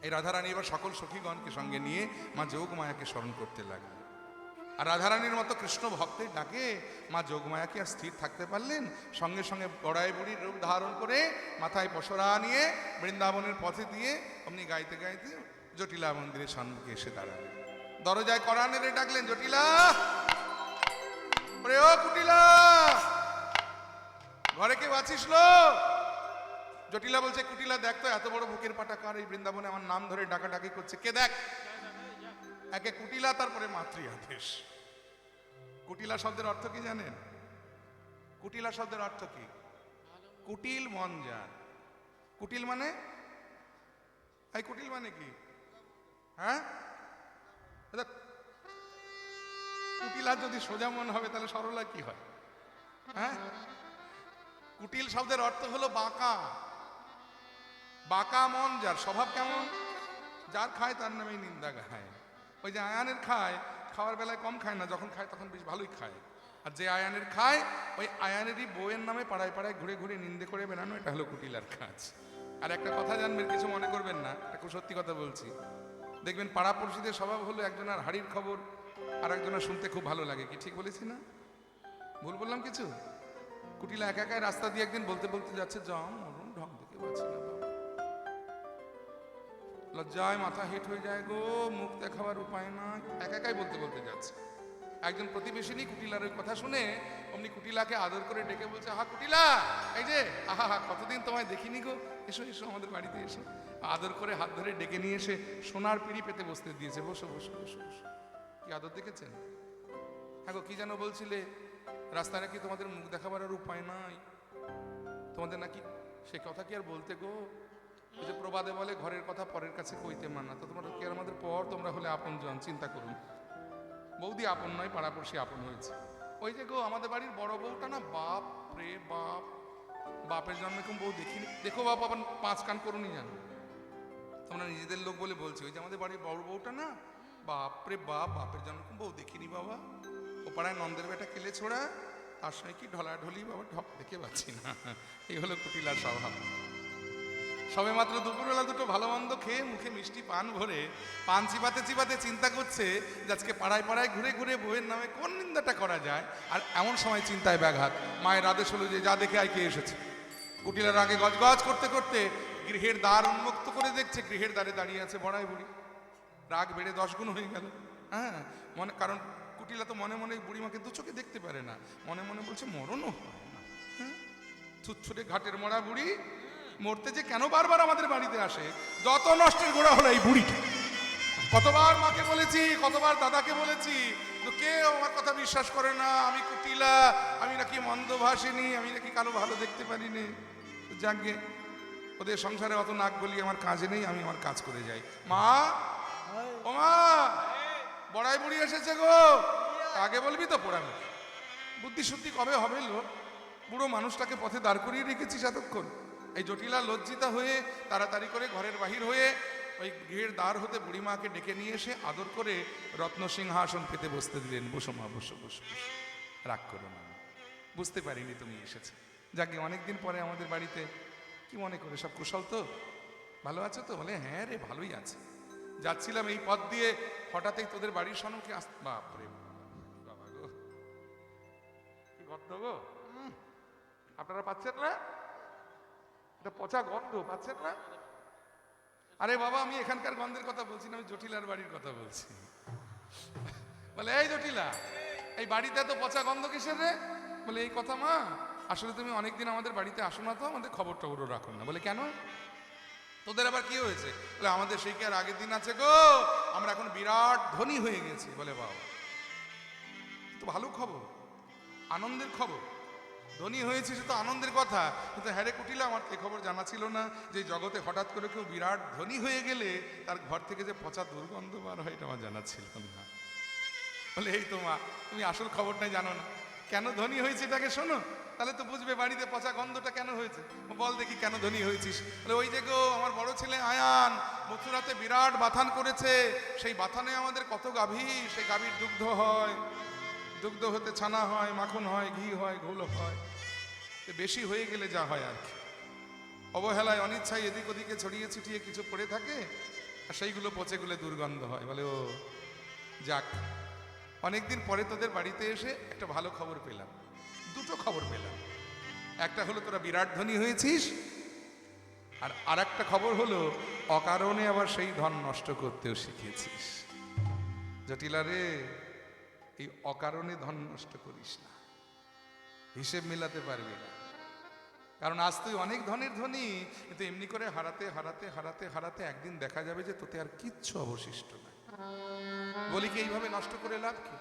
এই রাধারানী এবার সকল সখীগণকে সঙ্গে নিয়ে মা যোগমায়াকে স্মরণ করতে লাগলেন। আর রাধারানীর মতো কৃষ্ণ ভক্তের ডাকে মা যোগমায়াকে আর স্থির থাকতে পারলেন। সঙ্গে সঙ্গে বড়াই বুড়ির রূপ ধারণ করে মাথায় পসরা নিয়ে বৃন্দাবনের পথে দিয়ে অমনি গাইতে গাইতে জটিলা মন্দিরের সম্মুখে এসে দাঁড়ালেন। দরজায় কড়া নেড়ে ডাকলেন, জটিলা, ওরে ও কুটিলা, ঘরে কেউ আছিস লো? জটিলা বলছে, কুটিলা দেখ তো, এত বড় বুকের পাটা কার? এই বৃন্দাবনে আমার নাম ধরে ডাকাডাকি করছে, কে দেখ। একে কুটিলা, তারপরে মাতৃ আদেশ। কুটিলা শব্দের অর্থ কি জানেন? কুটিলা শব্দের অর্থ কি? কুটিল মন যার। কুটিল মানে, এই কুটিল মানে কি? হ্যাঁ, কুটিলা যদি সোজা মন হবে তাহলে সরলা কি হয়? হ্যাঁ, কুটিল শব্দের অর্থ হলো বাঁকা। বাঁকা মন যার, স্বভাব কেমন? যার খায় তার নামেই নিন্দা গায়। ওই যে আয়ানের খায়, খাওয়ার বেলায় কম খায় না, যখন খায় তখন বেশ ভালোই খায়। আর যে আয়ানের খায়, ওই আয়ানেরই বউয়ের নামে পাড়ায় পাড়ায় ঘুরে ঘুরে নিন্দে করে বেড়ানো, এটা হলো কুটিলার কাজ। আর একটা কথা জানবেন, কিছু মনে করবেন না, একটা সত্যি কথা বলছি। দেখবেন পাড়াপড়শিদের স্বভাব হলো একজনের হাড়ির খবর আর একজনের শুনতে খুব ভালো লাগে। কি ঠিক বলেছি না? ভুল বললাম কিছু? কুটিলা একা একাই রাস্তা দিয়ে একদিন বলতে বলতে যাচ্ছে, জম মরুন ঢং দেখে পাচ্ছি না বাবা, লজ্জায় মাথা হেট হয়ে যায় গো, মুখ দেখাবার উপায় না, একা একাই বলতে বলতে যাচ্ছে। একজন প্রতিবেশিনী কুটিলার ওই কথা শুনে অমনি কুটিলাকে আদর করে ডেকে বলছে, হা কুটিলা, এই যে, আহা হা, কতদিন তোমায় দেখিনি গো, এসো এসো আমাদের বাড়িতে এসো। আদর করে হাত ধরে ডেকে নিয়ে এসে সোনার পিঁড়ি পেতে বসতে দিয়েছে, বসো বসো বসো বসো। কি আদর দেখেছেন? হ্যাঁ গো, কি যেন বলছিলে? রাস্তায় নাকি তোমাদের মুখ দেখাবার আর উপায় নাই, তোমাদের নাকি, সে কথা কি আর বলতে গো? ওই যে প্রবাদে বলে, ঘরের কথা পরের কাছে কইতে মানা। তো তোমরা কি আর আমাদের পর? তোমরা হলে আপন জন, চিন্তা করুন। বৌদি আপন নয়, পাড়াপড়শি আপন হয়েছে। ওই যে গো, আমাদের বাড়ির বড় বউটা না, বাপ রে বাপ, বাপের জন্মে কোন বউ দেখিনি। দেখো বাপ, আবার 5 কান করুনি জানো, তোমরা নিজেদের লোক বলে বলছি। ওই যে আমাদের বাড়ির বড় বউটা না, বাপ রে বাপ, বাপের জন্মে কোন বউ দেখিনি বাবা। ও পাড়ায় নন্দের বেটা কেলে ছোড়া, তার সঙ্গে কি ঢলাঢলি বাবা, ঢপ দেখে পাচ্ছি না। এই হলো কুটিলার স্বভাব। সবে মাত্র দুপুরবেলা দুটো ভালো মন্দ খেয়ে মুখে মিষ্টি পান ভরে পান চিবাতে চিবাতে চিন্তা করছে যে আজকে পাড়ায় পাড়ায় ঘুরে ঘুরে বউয়ের নামে কোন নিন্দাটা করা যায়। আর এমন সময় চিন্তায় ব্যাঘাত। মায়ের আদেশ হলো যে, যা দেখে আয় কে এসেছে। কুটিলার আগে গজগজ করতে করতে গৃহের দ্বার উন্মুক্ত করে দেখছে, গৃহের দ্বারে দাঁড়িয়ে আছে বড়াই বুড়ি। রাগ বেড়ে 10 গুণ হয়ে গেল। হ্যাঁ, মনে, কারণ কুটিলা তো মনে মনে বুড়িমাকে দু চোখে দেখতে পারে না, মনে মনে বলছে মরণও হয় না। হ্যাঁ, ছুটছুটে ঘাটের মরা বুড়ি মরতে যে কেন বারবার আমাদের বাড়িতে আসে, যত নষ্টের গোড়া হলো এই বুড়িটা। কতবার মাকে বলেছি, কতবার দাদাকে বলেছি, তো কেউ আমার কথা বিশ্বাস করে না। আমি কুটিলা, আমি নাকি মন্দভাষিনী, আমি নাকি কারো ভালো দেখতে পারি নে। যাকে ওদের সংসারে অত নাক বলি আমার কাজে নেই, আমি আমার কাজ করে যাই। মা, ও মা, বড়াই বুড়ি এসেছে গো। আগে বলবি তো পোড়ামি। বুদ্ধি শুদ্ধি কবে হবে লো? বুড়ো মানুষটাকে পথে দাঁড় করিয়ে রেখেছিস এতক্ষণ। এই জটিলা লজ্জিতা হয়ে তাড়াতাড়ি করে ঘরের বাহির হয়ে ওই গৃহের দ্বার হতে বুড়িমাকে ডেকে নিয়ে এসে আদর করে রত্ন সিংহাসন পেতে বসতে দিলেন। বসো মা, বসো বসো বসো, রাগ করো না, বুঝতে পারিনি তুমি এসেছো। যাকে অনেকদিন পরে আমাদের বাড়িতে, কি মনে করে, সব কুশল তো? ভালো আছো তো? বলে, হ্যাঁ রে, ভালোই আছে। যাচ্ছিলাম এই পথ দিয়ে, হঠাৎই তোদের বাড়ির সম্মুখে বাপরে বাবা গো, কি গন্ধ গো! আপনারা পাচ্ছেন না? এটা পচা গন্ধ, পাচ্ছেন না? আরে বাবা, আমি এখানকার গন্ধের কথা বলছি না, আমি জটিলার বাড়ির কথা বলছি। বলে, এই জটিলা, এই বাড়িতে এত পচা গন্ধ কিসের রে? বলে, এই কথা মা, আসলে তুমি অনেকদিন আমাদের বাড়িতে আসো না তো, আমাদের খবর টবরও রাখো না। বলে, কেন? তোদের আবার কি হয়েছে? বলে, আমাদের সেই কি আর আগের দিন আছে গো, আমরা এখন বিরাট ধনী হয়ে গেছি। বলে, বাবা, তো ভালো খবর, আনন্দের খবর। ধনী হয়েছে সে তো আনন্দের কথা, কিন্তু হ্যারে কুটিলা আমার এ খবর জানা ছিল না যে জগতে হঠাৎ করে কেউ বিরাট ধনী হয়ে গেলে তার ঘর থেকে যে পচা দুর্গন্ধ বার হয় এটা আমার জানা ছিল না। বলে এই তো মা, তুমি আসল খবরটাই জানো না, কেন ধনী হয়েছে এটাকে শোনো, তাহলে তো বুঝবে বাড়িতে পচা গন্ধটা কেন হয়েছে। বল দেখি কেন ধনী হয়েছিস? বলে ওই যে গো আমার বড় ছেলে আয়ান মথুরাতে বিরাট বাথান করেছে, সেই বাথানে আমাদের কত গাভী, সেই গাভীর দুগ্ধ হয়, দুগ্ধ হতে ছানা হয়, মাখন হয়, ঘি হয়, ঘোল হয়, বেশি হয়ে গেলে যা হয় আর কি, অবহেলায় অনিচ্ছায় এদিক ওদিকে ছড়িয়ে ছিটিয়ে কিছু পড়ে থাকে আর সেইগুলো পচে গুলে দুর্গন্ধ হয়। বলে ও যাক, অনেকদিন পরে তোদের বাড়িতে এসে একটা ভালো খবর পেলাম, দুটো খবর পেলাম। একটা হলো তোরা বিরাট ধনী হয়েছিস, আর একটা খবর হলো অকারণে আবার সেই ধন নষ্ট করতেও শিখেছিস। জটিলা রে, এই অকারণে ধন নষ্ট করিস না, হিসেব মেলাতে পারবি না। কারণ আজ তুই অনেক ধনের ধনী, কিন্তু এমনি করে হারাতে হারাতে হারাতে হারাতে একদিন দেখা যাবে যে তোতে আর কিচ্ছু অবশিষ্ট না। বলি কি এইভাবে নষ্ট করে লাভ কি?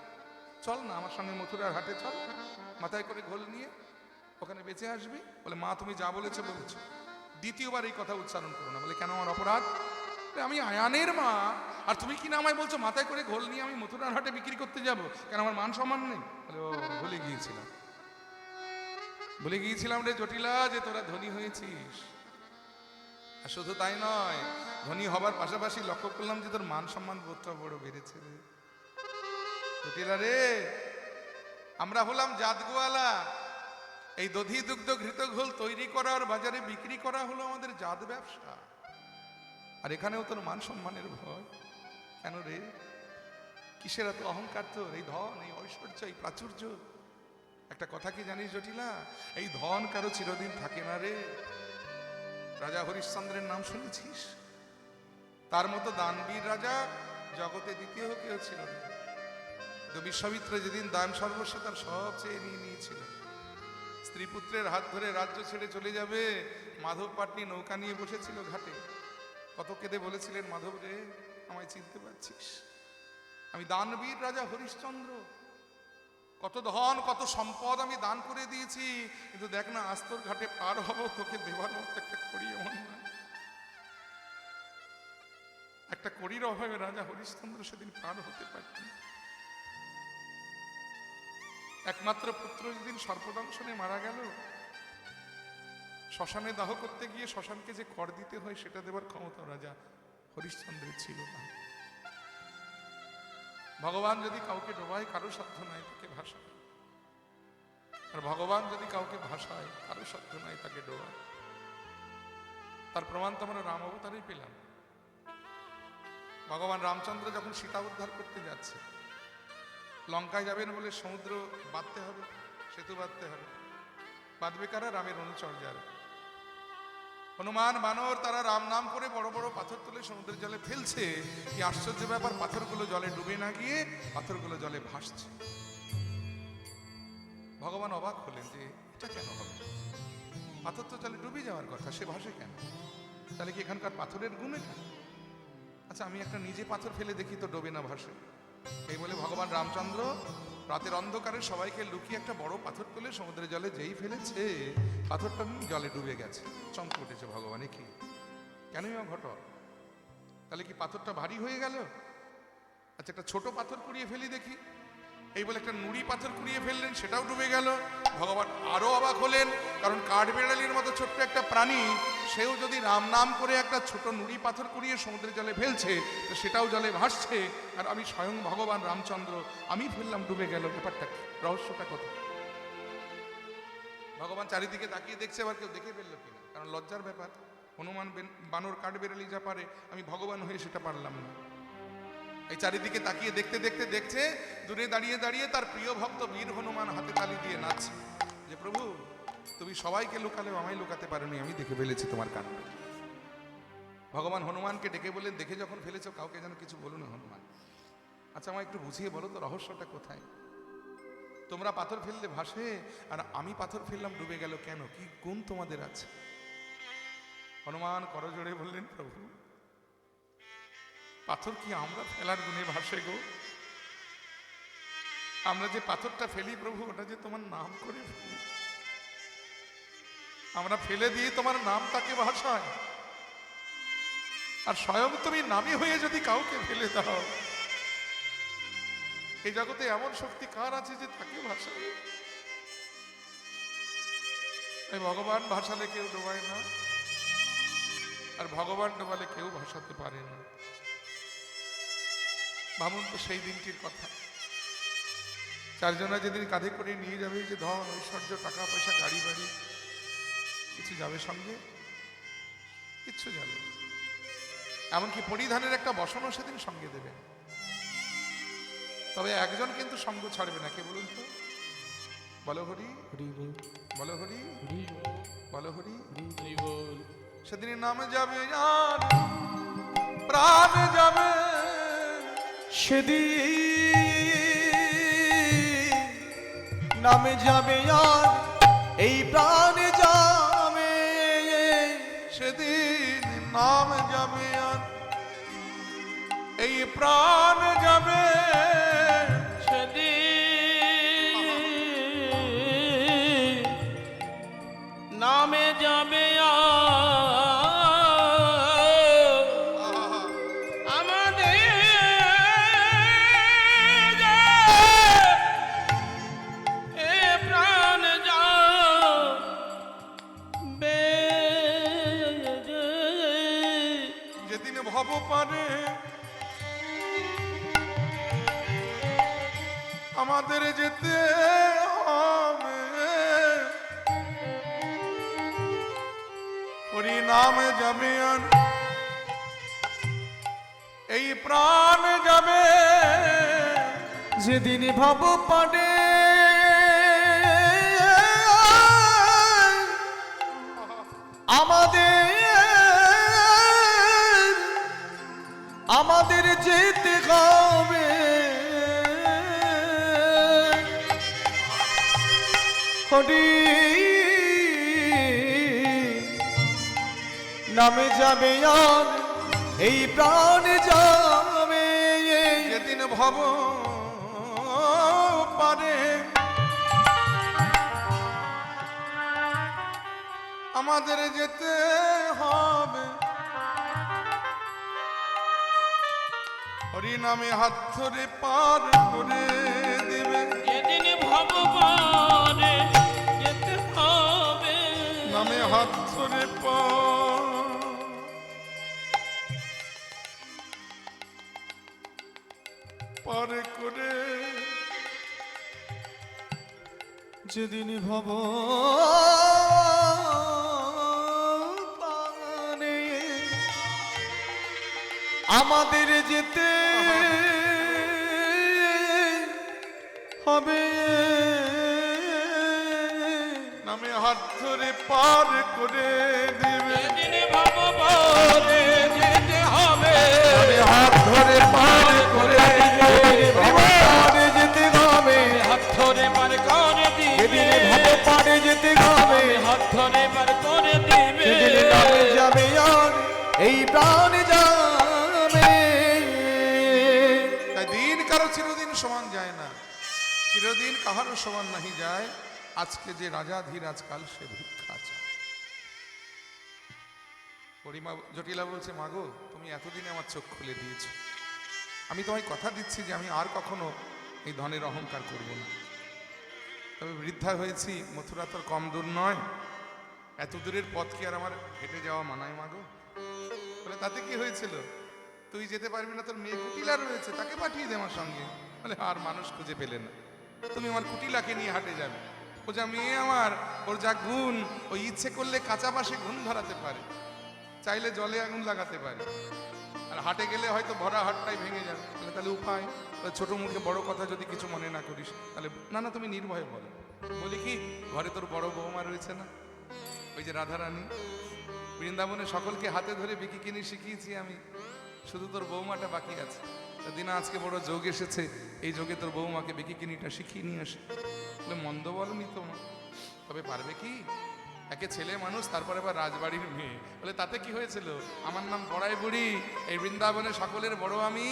চল না আমার সঙ্গে মথুরার হাটে চল, মাথায় করে ঘোল নিয়ে ওখানে বেঁচে আসবি। বলে মা তুমি যা বলেছো বলেছো, দ্বিতীয়বার এই কথা উচ্চারণ করো না। বলে কেন, আমার অপরাধ? আমি আয়ানের মা, আর তুমি কি না আমায় বলছো মাথায় করে ঘোল নিয়ে আমি মথুরার হাটে বিক্রি করতে যাব? কেন আমার মান সম্মান নেই? বলে ও ভুলে গিয়েছিলাম, ভুলে গিয়েছিলাম রে জটিলা যে তোরা ধনী হয়েছিস। আর শুধু তাই নয়, ধনী হবার পাশাপাশি লক্ষ্য করলাম যে তোর মান সম্মান বোধটা বড় বেড়েছে রে জটিলা রে। আমরা হলাম জাতগোয়ালা, এই দধি দুগ্ধ ঘৃত ঘোল তৈরি করা আর বাজারে বিক্রি করা হলো আমাদের জাত ব্যবসা। আর এখানেও তোর মান সম্মানের ভয় কেন রে? কিসের এত অহংকার তোর? এই ধন, এই ঐশ্বর্য, এই প্রাচুর্য। একটা কথা কি জানিস জটিলা, এই ধন কারো চিরদিন থাকে না রে। রাজা হরিশ্চন্দ্রের নাম শুনেছিস? তার মতো দানবীর রাজা জগতে দ্বিতীয় কেউ ছিল না। তো বিশ্বামিত্র যেদিন দান সর্বস্ব তার সব চেয়ে নিয়ে নিয়েছিল, স্ত্রী পুত্রের হাত ধরে রাজ্য ছেড়ে চলে যাবে, মাধব পাটনি নৌকা নিয়ে বসেছিল ঘাটে। কত কেঁদে বলেছিলেন, মাধব রে আমায় চিনতে পারছিস? আমি দানবীর রাজা হরিশ্চন্দ্র, কত ধন কত সম্পদ আমি দান করে দিয়েছি, কিন্তু দেখ না আজ তোর ঘাটে পার হব, তোকে দেবার মতো একটা কড়ি এমন না। একটা কড়ির অভাবে রাজা হরিশ্চন্দ্র সেদিন পার হতে পারতেন। একমাত্র পুত্র যেদিন সর্পদংশনে মারা গেল, শ্মশানে দাহ করতে গিয়ে শ্মশানকে যে কর দিতে হয় সেটা দেবার ক্ষমতা রাজা হরিশ্চন্দ্রের ছিল না। ভগবান যদি কাউকে ডোবায় কারো সাধ্য নাই তাকে ভাসায়, আর ভগবান যদি কাউকে ভাসায় কারো সাধ্য নাই তাকে ডোবায়। তার প্রমাণ তো আমরা রাম অবতারেই পেলাম। ভগবান রামচন্দ্র যখন সীতা উদ্ধার করতে যাচ্ছে, লঙ্কায় যাবেন বলে সমুদ্র বাঁধতে হবে, সেতু বাঁধতে হবে। বাঁধবে কারা? রামের অনুচর্যারা। হনুমান বানর তারা রাম নাম করে বড় বড় পাথর তুলে সমুদ্রের জলে ফেলছে। কি আশ্চর্য ব্যাপার, পাথরগুলো জলে ডুবে না গিয়ে পাথরগুলো জলে ভাসছে। ভগবান অবাক হলেন যে এটা কেন হবে, পাথর তো জলে ডুবে যাওয়ার কথা, সে ভাসে কেন? তাহলে কি এখানকার পাথরের গুণ এটা? আচ্ছা আমি একটা নিজে পাথর ফেলে দেখি তো ডোবে না ভাসে। এই বলে ভগবান রামচন্দ্র রাতের অন্ধকারে সবাইকে লুকিয়ে একটা বড় পাথর তুলে সমুদ্রের জলে যেই ফেলেছে, পাথরটা জলে ডুবে গেছে। চমকে উঠেছে ভগবানে, কি কেনই ঘটক? তাহলে কি পাথরটা ভারী হয়ে গেল? আচ্ছা একটা ছোট পাথর কুড়িয়ে ফেলি দেখি। এই বলে একটা নুড়ি পাথর কুড়িয়ে ফেললেন, সেটাও ডুবে গেল। ভগবান আরো অবাক হলেন, কারণ কাঠবেড়ালির মতো ছোট্ট একটা প্রাণী, সেও যদি রাম নাম করে একটা ছোট নুড়ি পাথর কুড়িয়ে সমুদ্রের জলে ফেলছে, তো সেটাও জলে ভাসছে, আর আমি স্বয়ং ভগবান রামচন্দ্র আমি ফেললাম ডুবে গেল। ব্যাপারটা কি, রহস্যটা কত? ভগবান চারিদিকে তাকিয়ে দেখছে, আবার কেউ দেখে ফেললো কিনা, কারণ লজ্জার ব্যাপার। হনুমান বানর কাঠবেড়ালি যা পারে, আমি ভগবান হয়ে সেটা পারলাম না। এই চারিদিকে তাকিয়ে দেখতে দেখতে দেখছে, দূরে দাঁড়িয়ে দাঁড়িয়ে তার প্রিয় ভক্ত বীর হনুমান হাতে তালি দিয়ে নাচছে যে প্রভু তুমি সবাইকে লুকালেও আমায় লুকাতে পারোনি, আমি দেখে ফেলেছি তোমার কাণ্ড। ভগবান হনুমানকে ডেকে বললেন, দেখে যখন ফেলেছো কাউকে যেন কিছু বলো না হনুমান। আচ্ছা আমায় একটু বুঝিয়ে বলো তো রহস্যটা কোথায়? তোমরা পাথর ফেললে ভাসে, আর আমি পাথর ফেললাম ডুবে গেল, কেন? কি গুণ তোমাদের আছে? হনুমান করজোড়ে বললেন, প্রভু পাথর কি আমরা ফেলার গুণে ভাসে গো? আমরা যে পাথরটা ফেলি প্রভু, ওটা যে তোমার নাম করে ফেলি। আমরা ফেলে দিয়ে তোমার নাম তাকে ভাষায়, আর স্বয়ং তুমি নামী হয়ে যদি কাউকে ফেলে দাও, এই জগতে এমন শক্তি কার আছে যে তাকে ভাষায়? এই ভগবান ভাসালে কেউ ডোবায় না, আর ভগবান ডোবালে কেউ ভাসাতে পারে না। ভাবুন তো সেই দিনটির কথা, চারজনা যেদিন কাঁধে করে নিয়ে যাবে, যে ধন ঐশ্বর্য টাকা পয়সা গাড়ি বাড়ি কিছু যাবে সঙ্গে? কিচ্ছু যাবে, এমনকি পরিধানের একটা বসনও সেদিন সঙ্গে দেবে। তবে একজন কিন্তু সঙ্গ ছাড়বে না, কে বলুন তো? বলো হরি, বলো হরি, বলো হরি। সেদিন নামে যাবে আর প্রাণ যাবে, সেদিন নামে যাবে আর এই প্রাণে যাবে, সেদিন নাম যাবে আর এই প্রাণ যাবে। সেদিন নামে যাবে আমাদের যেতে হবে, হরি নামে যাবে আর এই প্রাণ যাবে। যেদিন ভাব পানে আমাদের যেতে হবে, হরি নামে যাবে আর এই প্রাণ যাবে। যেদিন ভব পারে আমাদের যেতে হবে, হরি নামে হাত ধরে পার করে দেবে। যেদিন ভগবানে যেতে হবে, নামে হাত ধরে পার করে, যেদিন ভব পানে আমাদের যেতে হবে, নামে হাত ধরে পার করে দেবে। যেদিন ভগবানে যেতে হবে, নামে হাত ধরে পার করে পারে যেতে হবে, হাত ধরে পার করে দিবে, যেদিন ভব পারে যেতে হবে, হাত ধরে পার করে দিবে। যেদিন নামে যাবে আর এই প্রাণ যাবে। তাই দিন কারো চিরদিন সমান যায় না, চিরদিন কাহারও সমান নাহি যায়। আজকে যে রাজাধীরাজ কাল সে ভিক্ষা চায়। পরিমা জটিলা বলছে, মাগো তুমি এতদিনে আমার চোখ খুলে দিয়েছো, আমি তোমায় কথা দিচ্ছি যে আমি আর কখনো এই ধনের অহংকার করব না। তবে বৃদ্ধা হয়েছি, মথুরা তোর কম দূর নয়, এত দূরের পথ কি আর আমার হেঁটে যাওয়া মানায় মাগো? বলে তাতে কি হয়েছিল, তুই যেতে পারবি না, তোর মেয়ে কুটিলা রয়েছে, তাকে পাঠিয়ে দে আমার সঙ্গে। বলে আর মানুষ খুঁজে পেলে না, তুমি আমার কুটিলাকে নিয়ে হাটে যাবে। ও যা মেয়ে আমার, ওর যা গুণ, ওই ইচ্ছে করলে কাঁচা বাসে গুণ ধরাতে পারে, চাইলে জলে আগুন লাগাতে পারে, আর হাটে গেলে হয়তো ভরা হাটটাই ভেঙে যাবে। বলে তাহলে উপায়? ছোট মুখে বড় কথা যদি কিছু মনে না করিস তাহলে না না তুমি নির্ভয়ে বলো। বলি কি, ঘরে তোর বড় বৌমা রয়েছে না, ওই যে রাধারানী, বৃন্দাবনে সকলকে হাতে ধরে বিকি কিনি শিখিয়েছি আমি, শুধু তোর বৌমাটা বাকি আছে। দিনা আজকে বড় যোগ এসেছে, এই যোগে তোর বৌমাকে বিকি কিনিটা শিখিয়ে নিয়ে আসে। বলে মন্দ বলনি তোমার, তবে পারবে কি, একে ছেলে মানুষ, তারপরে আবার রাজবাড়ির মেয়ে। বলে তাতে কি হয়েছিল, আমার নাম বড়াই বুড়ি, এই বৃন্দাবনে সকলের বড় আমি,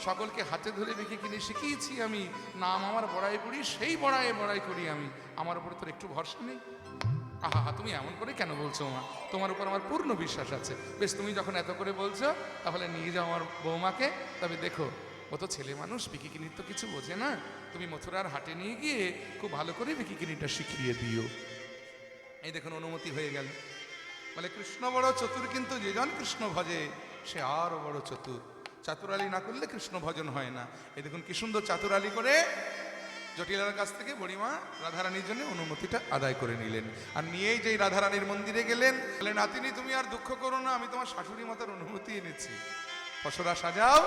সকলকে হাতে ধরে বিকি কিনে শিখিয়েছি আমি, নাম আমার বড়াই বুড়ি, সেই বড়াই বড়াই করি আমি, আমার উপরে তোর একটু ভরসা নেই? আহা, তুমি এমন করে কেন বলছো মা? তোমার উপর আমার পূর্ণ বিশ্বাস আছে। বেশ, তুমি যখন এত করে বলছো তাহলে নিয়ে যাও আমার বৌমাকে। তবে দেখো, ও তো ছেলে মানুষ, বিকিকিনির তো কিছু বোঝে না। তুমি মথুরার হাটে নিয়ে গিয়ে খুব ভালো করে বিকিকিনিটা শিখিয়ে দিও। এই দেখুন, অনুমতি হয়ে গেল। বলে কৃষ্ণ বড় চতুর, কিন্তু যে জন কৃষ্ণ ভজে সে আরো বড় চতুর। চাতুরালি না করলে কৃষ্ণ ভজন হয় না। এই দেখুন কি সুন্দর চাতুরালি করে জটিলার কাছ থেকে বুড়িমা রাধারানীর জন্য অনুমতিটা আদায় করে নিলেন। আর নিয়েই যেই রাধারানীর মন্দিরে গেলেন, বলে নাতিনি তুমি আর দুঃখ করো না, আমি তোমার শাশুড়ি মাতার অনুমতি এনেছি, পসরা সাজাও,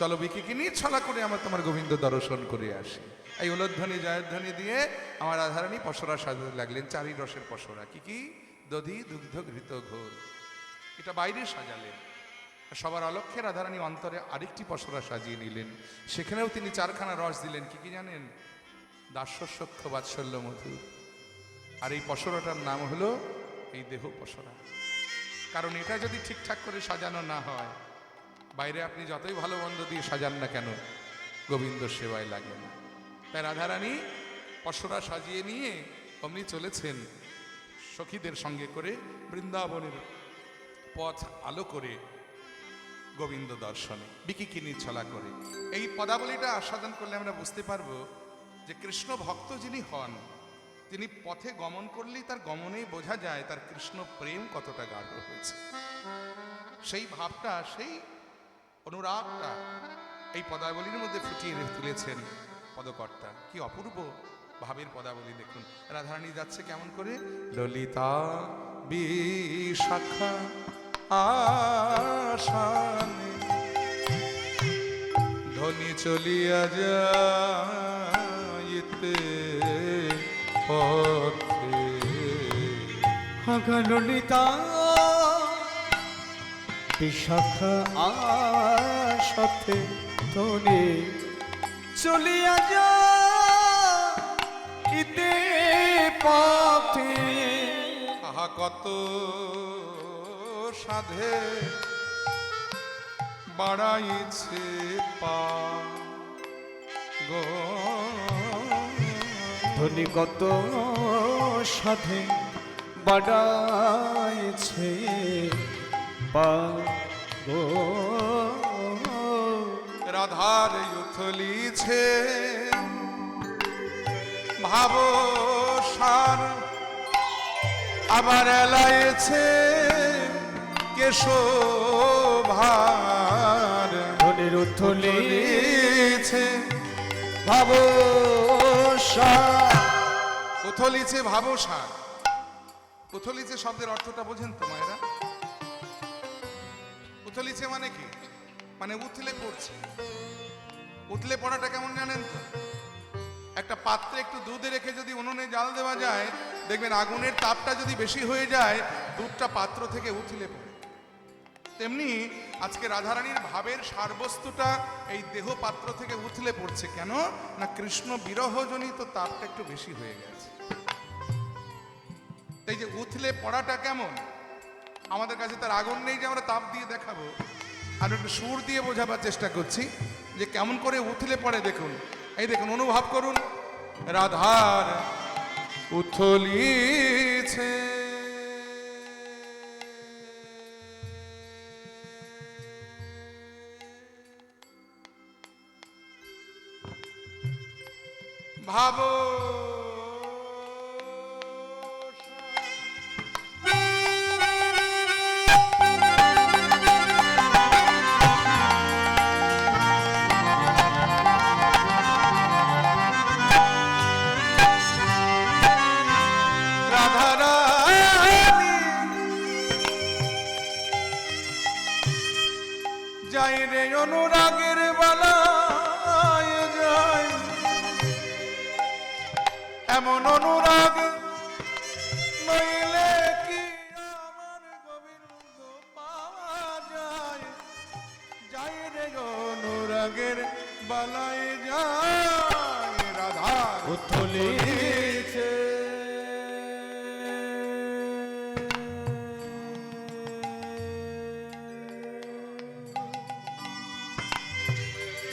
চলো বিকিকিনি ছলা করে আমার তোমার গোবিন্দ দর্শন করে আসি। এই উলধ্বনি জয়ধ্বনি দিয়ে আমার রাধারানী পসরা সাজাতে লাগলেন। 4 রসের পসরা। কি কি? দধি, দুগ্ধ, ঘৃত, ঘোর। এটা বাইরে সাজালেন। সবার অলক্ষ্যে রাধারানী অন্তরে আরেকটি পসরা সাজিয়ে নিলেন। সেখানেও তিনি 4খানা রস দিলেন। কি কি জানেন? দাস্যসখ্য বাৎসল্য মধু। আর এই পসরাটার নাম হলো এই দেহ পসরা। কারণ এটা যদি ঠিকঠাক করে সাজানো না হয়, বাইরে আপনি যতই ভালো মন্দ দিয়ে সাজান না কেন, গোবিন্দ সেবায় লাগে না। তাই রাধারানী পসরা সাজিয়ে নিয়ে অমনি চলেছেন সখীদের সঙ্গে করে বৃন্দাবনের পথ আলো করে গোবিন্দ দর্শনে, বিকিকিনি ছলা করে। এই পদাবলীটা আস্বাদন করলে আমরা বুঝতে পারবো যে কৃষ্ণ ভক্ত যিনি হন, তিনি পথে গমন করলেই তার গমনেই বোঝা যায় তার কৃষ্ণ প্রেম কতটা গাঢ় হয়েছে। সেই ভাবটা, সেই অনুরাগটা এই পদাবলীর মধ্যে ফুটিয়ে তুলেছেন পদকর্তা। কি অপূর্ব ভাবের পদাবলী দেখুন। রাধারানী যাচ্ছে কেমন করে? ললিতা বিশাখা আশানে ধ্বনি চলিয়া যাইতে পথে। আগা ললিতা বিশাখা আশাতে ধনে চলিয়া যাইতে পথে। আহা, কত সাধে বাড়াইছে পা গো, ধনী কত সাধে বাড়াইছে পা গো। রাধার উথলিছে ভাব সার, আবার এলাইছে কেশভার। ধনির উথলিছে ভাবসার, উথলিছে ভাবসার। উথলিছে শব্দের অর্থটা বোঝেন তো মায়েরা? উথলিছে মানে কি? মানে উথলে পড়ছে। উথলে পড়াটা কেমন জানেন তো? একটা পাত্রে একটু দুধ রেখে যদি উনুনে জাল দেওয়া যায়, দেখবেন আগুনের তাপটা যদি বেশি হয়ে যায়, দুধটা পাত্র থেকে উথলে পড়ে। তেমনি আজকে রাধারানীর ভাবের সারবস্তুটা এই দেহ পাত্র থেকে উথলে পড়ছে। কেন না? কৃষ্ণ বিরহজনিত তাপটা একটু বেশি হয়ে গেছে। এই যে উথলে পড়াটা কেমন, আমাদের কাছে তার আগুন নেই যে আমরা তাপ দিয়ে দেখাবো, আর একটু সুর দিয়ে বোঝাবার চেষ্টা করছি যে কেমন করে উথলে পড়ে। দেখুন, এই দেখুন, অনুভব করুন। রাধার উথলিছে ভাব যাই রে অনুরাগের বালায় যায়, এমন অনুরাগ নইলে কি আমার গোবিন্দ পাওয়া যায়। যাই রে অনুরাগের বালায় যায়, রাধা উথলিছে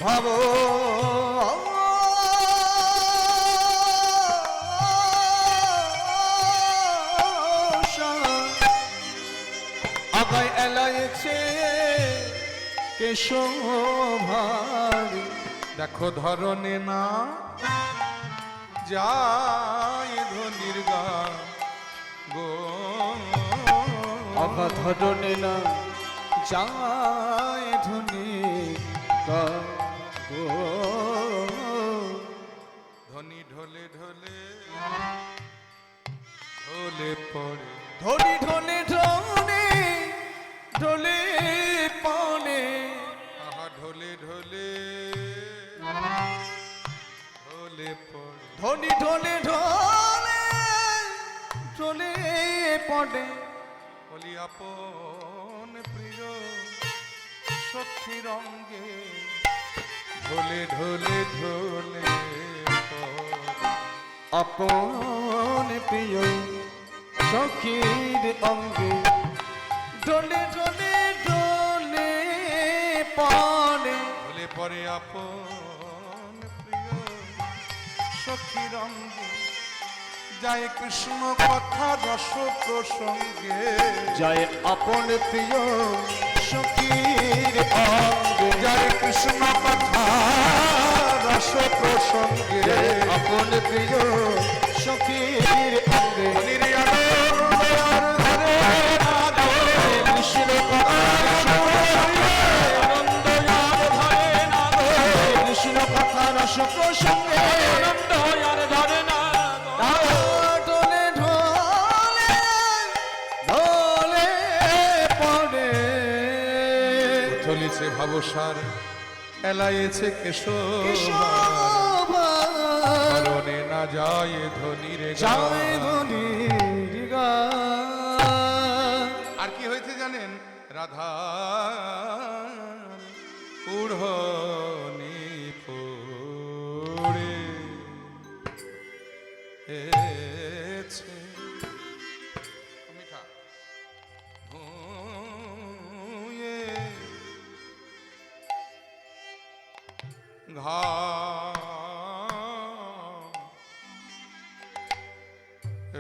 ভাব কেশভারে দেখো ধরনে না যায় ধনির গা গো আভা ধরনে না যায় ধনি গো ধনি ঢোলে ঢোলে ঢোলে পড়ে ধনি ঢোলে ঢোলে ঢোলে পড়ে আহা ঢোলে ঢোলে ঢোলে পড়ে ধনি ঢোলে ঢোলে ঢোলে পড়ে বলি আপন প্রিয় সখী রঙ্গে ঢোলে ঢোলে ঢোলে পড়ে। আপন প্রিয় সখীর অঙ্গে ঢোলে ঢোলে ঢোলে পড়ে ঢোলে পরে আপন প্রিয় সখী রঙ্গে যায় কৃষ্ণ কথা রস প্রসঙ্গে জয় আপন প্রিয় সখীর অঙ্গে যায় কৃষ্ণ কথা রস প্রসঙ্গে আপন প্রিয় সখীর অঙ্গে কৃষ্ণ কৃষ্ণ কথা রস প্রসঙ্গে ঢোলে ঢোলে ঢোলে পড়ে চলিছে ভাবসার এলাইছে কেশব কারণে না যায় ধনির জয় ধনির গা আর কি হয়েছে জানেন রাধা উড়নি পড়ে এছে মিঠা ভুঁয়ে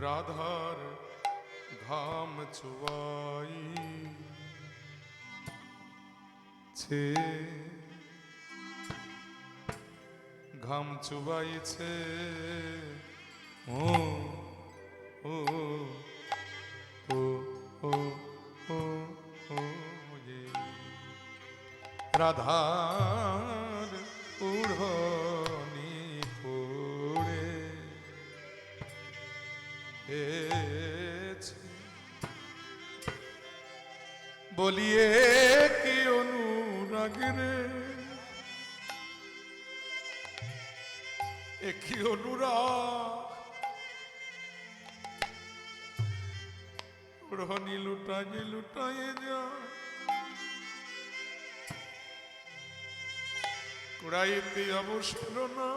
রাধার ঘাম চুবাই ঘাম চুবাইছে ও ও ও ও ও ও রাধার উড়নি পড়ে বলিয়ে কি অনুরাগ রে কি অনুরাগ উড়নি লুটায়ে লুটায়ে যা কুড়াইতে অবসর না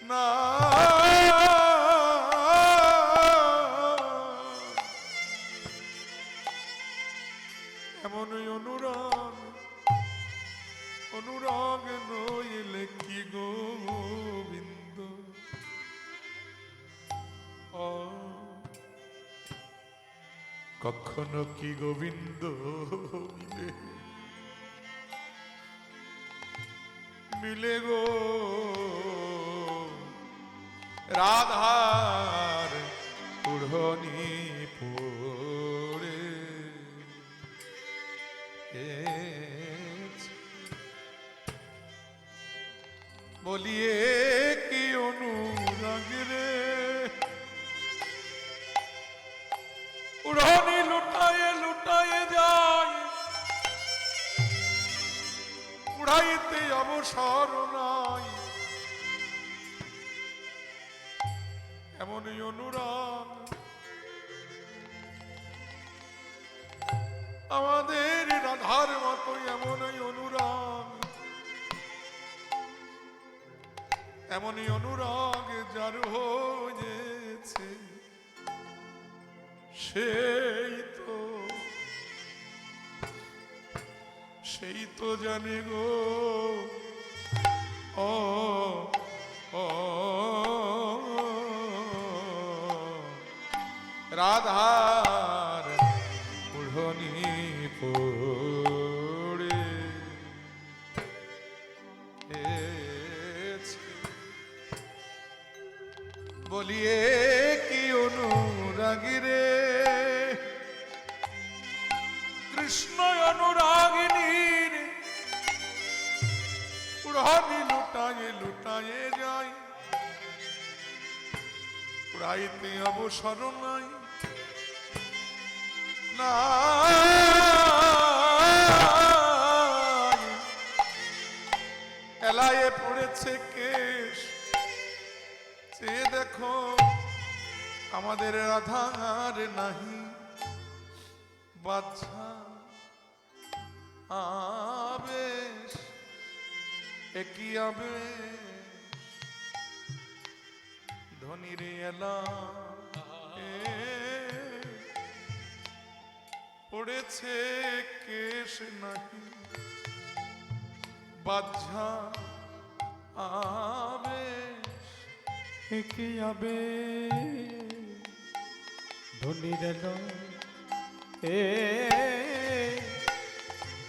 না এমনই অনুরাগ অনুরাগ নইলে কি গোবিন্দ কখনো কি গোবিন্দ মিলে মিলে গো রাধার উড়নি পড়ে বলিয়ে কি অনুরাগ রে উড়নি লুটায়ে লুটায়ে যায় উড়াইতে অবসর নাই এমনই অনুরাগ আমাদের রাধার মতো এমনই অনুরাগ এমনই অনুরাগ যার হয়েছে সেই তো জানে গো ও ও রাধার উড়নি বলিয়ে কি অনুরাগী রে, কৃষ্ণ অনুরাগিনীর উড়ানি লুটায়ে লুটায়ে যায়, উড়াইতে অবসর নাই না, এলায়ে পড়েছে কেশ, চেয়ে দেখো আমাদের আধার নাহি, বাচ্চা আবেশ একই আবেশ, ধনির এলা পড়েছে কেশ নাহি, বাচ্চা আবেশ একে আবে ধনির এলো এ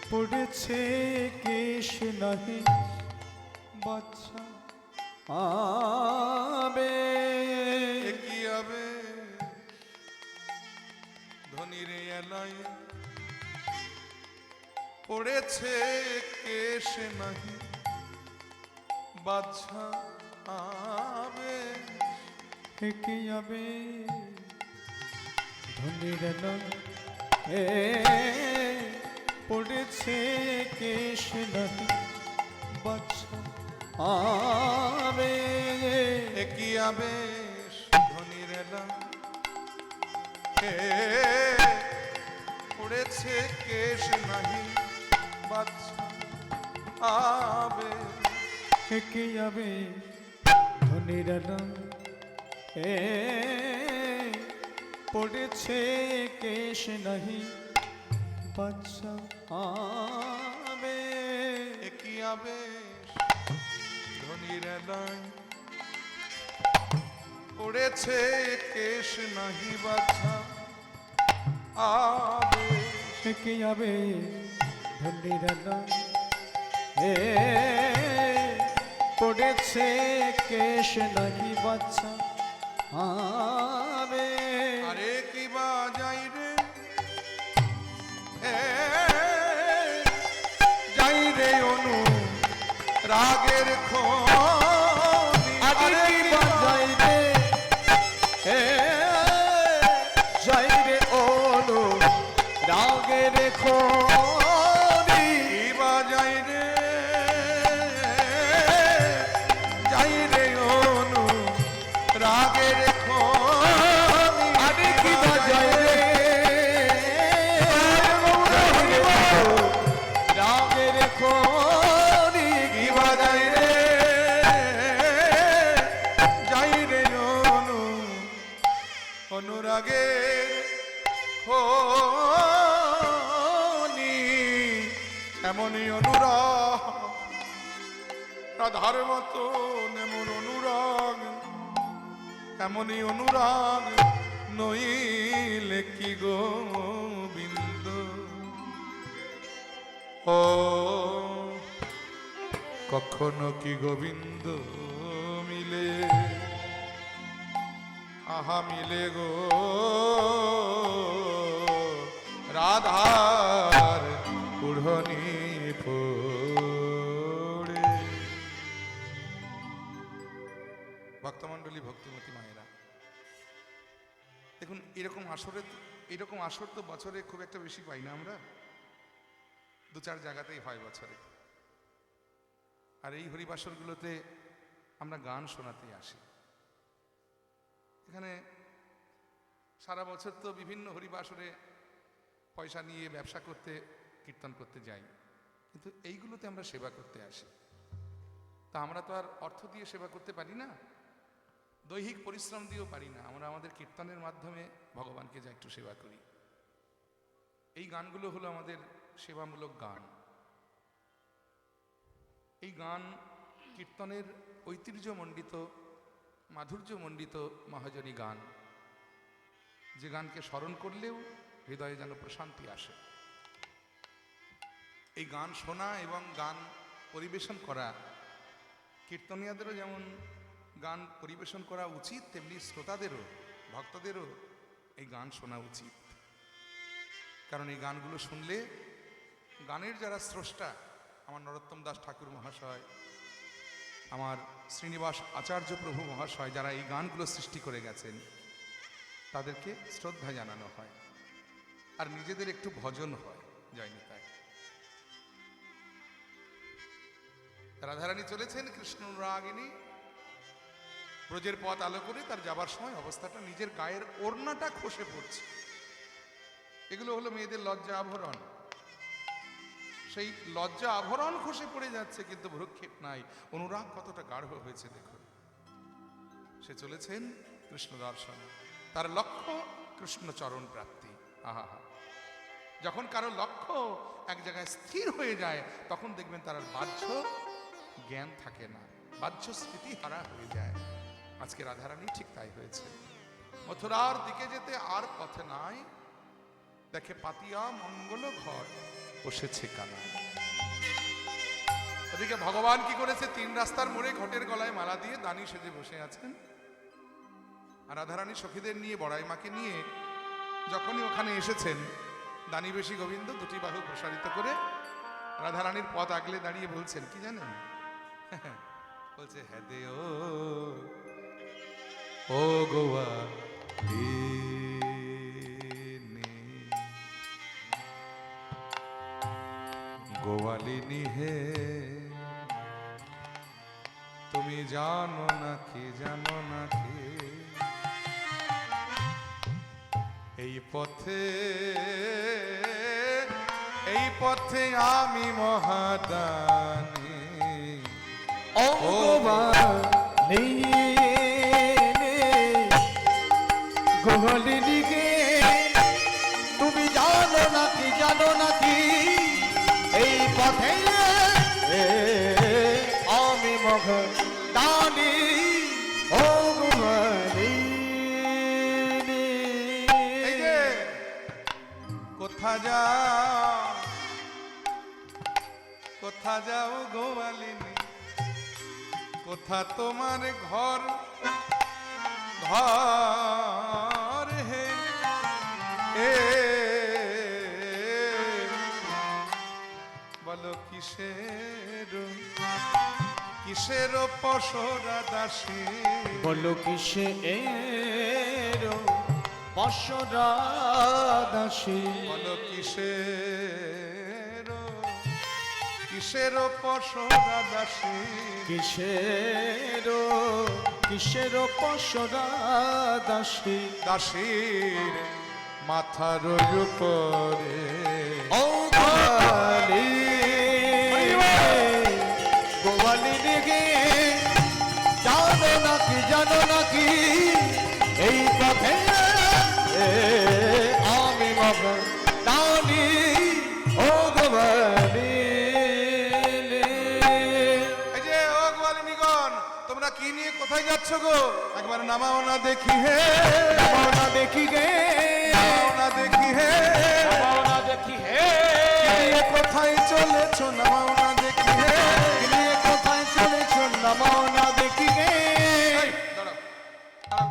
পড়েছে কেশ নাহি, বাচ্চা আবে একই আবেশ, ধনির এলায় পড়েছে কেশ নাহি, বাচ্চা আবেশ একে আবে ধনির এলো এ পড়েছে কেশ নাহি, বাচ্চা আবে একই আবেশ, ধনির এলা পড়েছে কেশ নাহি, বাচ্চা আবেশ একে আবে ধনির এলো এ পড়েছে কেশ নাহি, বাচ্চা আবে একই আবেশ, ধনির এলায় পড়েছে কেশ নাহি, বাচ্চা আবেশ একে আবে ধনির এলো এ পড়েছে কেশ নাহি, বাচ্চা আবে আরে কি বাজাই রে যাই রে অনু রাগের খনি, আরে কি বাজাই রে এ যাই রে ওলো রাগের খনি, কি বাজাই রে যাই রে অনু রাগের খনি, আরে কি বাজাই রে রাগের খনি, কি বাজাই রে যাই রে অনু অনুরাগের খনি, এমনই অনুরাগ রাধার মতন, এমন অনুরাগ, এমনই অনুরাগ নইলে কি গোবিন্দ, ও কখনো কি গোবিন্দ মিলে, আহা মিলে গো রাধার উড়নি পড়ে। ভক্তমণ্ডলী, ভক্তিমতী মায়েরা, দেখুন এরকম আসর তো বছরে খুব একটা বেশি পাই না আমরা, দু চার জায়গাতেই হয় বছরে। আর এই হরিবাসরগুলোতে আমরা গান শোনাতেই আসি। এখানে সারা বছর তো বিভিন্ন হরিবাসরে পয়সা নিয়ে ব্যবসা করতে, কীর্তন করতে যাই, কিন্তু এইগুলোতে আমরা সেবা করতে আসি। তা আমরা তো আর অর্থ দিয়ে সেবা করতে পারি না, দৈহিক পরিশ্রম দিয়েও পারি না, আমরা আমাদের কীর্তনের মাধ্যমে ভগবানকে যা একটু সেবা করি। এই গানগুলো হলো আমাদের সেবামূলক গান। এই গান কীর্তনের ঐতিহ্যমণ্ডিত, মাধুর্যমণ্ডিত মহাজনী গান, যে গানকে স্মরণ করলেও হৃদয়ে যেন প্রশান্তি আসে। এই গান শোনা এবং গান পরিবেশন করা কীর্তনীয়াদেরও যেমন গান পরিবেশন করা উচিত, তেমনি শ্রোতাদেরও, ভক্তদেরও এই গান শোনা উচিত। কারণ এই গানগুলো শুনলে গানের যারা স্রষ্টা, আমার নরোত্তম দাস ঠাকুর মহাশয়, আমার শ্রীনিবাস আচার্য প্রভু মহাশয়, যারা এই গানগুলো সৃষ্টি করে গেছেন, তাদেরকে শ্রদ্ধা জানানো হয় আর নিজেদের একটু ভজন হয়। জয় নিতাই। রাধারানী চলেছেন কৃষ্ণ রাগিনী, ব্রজের পথ আলো করে তার যাবার সময় অবস্থাটা নিজের গায়ের ওড়নাটা খসে পড়ছে। এগুলো হলো মেয়েদের লজ্জা আভরণ। সেই লজ্জা আভরণ খসে পড়ে যাচ্ছে, কিন্তু ভ্রুক্ষেপ নাই। অনুরাগ কতটা গাঢ় হয়েছে দেখুন। সে চলেছেন কৃষ্ণ দর্শন, তার লক্ষ্য কৃষ্ণ চরণ প্রাপ্তি। আহা, যখন কারো লক্ষ্য এক জায়গায় স্থির হয়ে যায়, তখন দেখবেন তার আর বাহ্য জ্ঞান থাকে না, বাহ্য স্মৃতি হারা হয়ে যায়। আজকে রাধারানী ঠিক তাই হয়েছে। মথুরার দিকে যেতে আর পথে নাই, দেখে পাতিয়া মঙ্গল ঘর বসেছে কানায়। ওদিকে ভগবান কি করেছে, 3 রাস্তার মোড়ে ঘটের গলায় মালা দিয়ে দানি সেজে বসে আছেন। আর রাধারানী সখীদের নিয়ে, বড়াই মাকে নিয়ে যখনই ওখানে এসেছেন, দানি বেশি গোবিন্দ 2টি বাহু প্রসারিত করে রাধারানীর পথ আগলে দাঁড়িয়ে বলছেন কি জানেন? বলছে, হ্যাঁ দে ও গোয়া গোয়ালিনী হে, তুমি জানো নাকি, জানো নাকি এই পথে, এই পথে আমি মহাদানী। ও গোয়ালিনী গোয়ালিনী গে, তুমি জানো নাকি, জানো নাকি এই পথে আমি মহাদানী। ও গোয়ালিনী, এই যে কোথা যাও, কোথা যাও গোয়ালিনী, কোথা তোমার ঘর, ঘর হে এ, বলো কিসের, কিসের পসরা দাসী, বলো কিসের পসরা দাসী, বলো কিসের, কিসের পসরা দাসী, কিসের কিসের পসরা দাসী, দাসীর মাথার উপরে ও গোয়ালিনী গে, জানো নাকি, জানো নাকি এই পথে আমি মহাদানী। ও গোয়ালিনী, এই যে ও গোয়ালিনীগণ, তোমরা কি নিয়ে কোথায় যাচ্ছ গো? একবার নামাও না দেখি হে, নামাও না দেখি গে, নামাও না দেখি হে, ভাবনা দেখি হে, কি নিয়ে কোথায় চলেছ, নামাও না দেখি হে। কি নিয়ে কোথায় চলেছ, নামাও না দেখি গে। এই, দাঁড়াও, দাঁড়াও।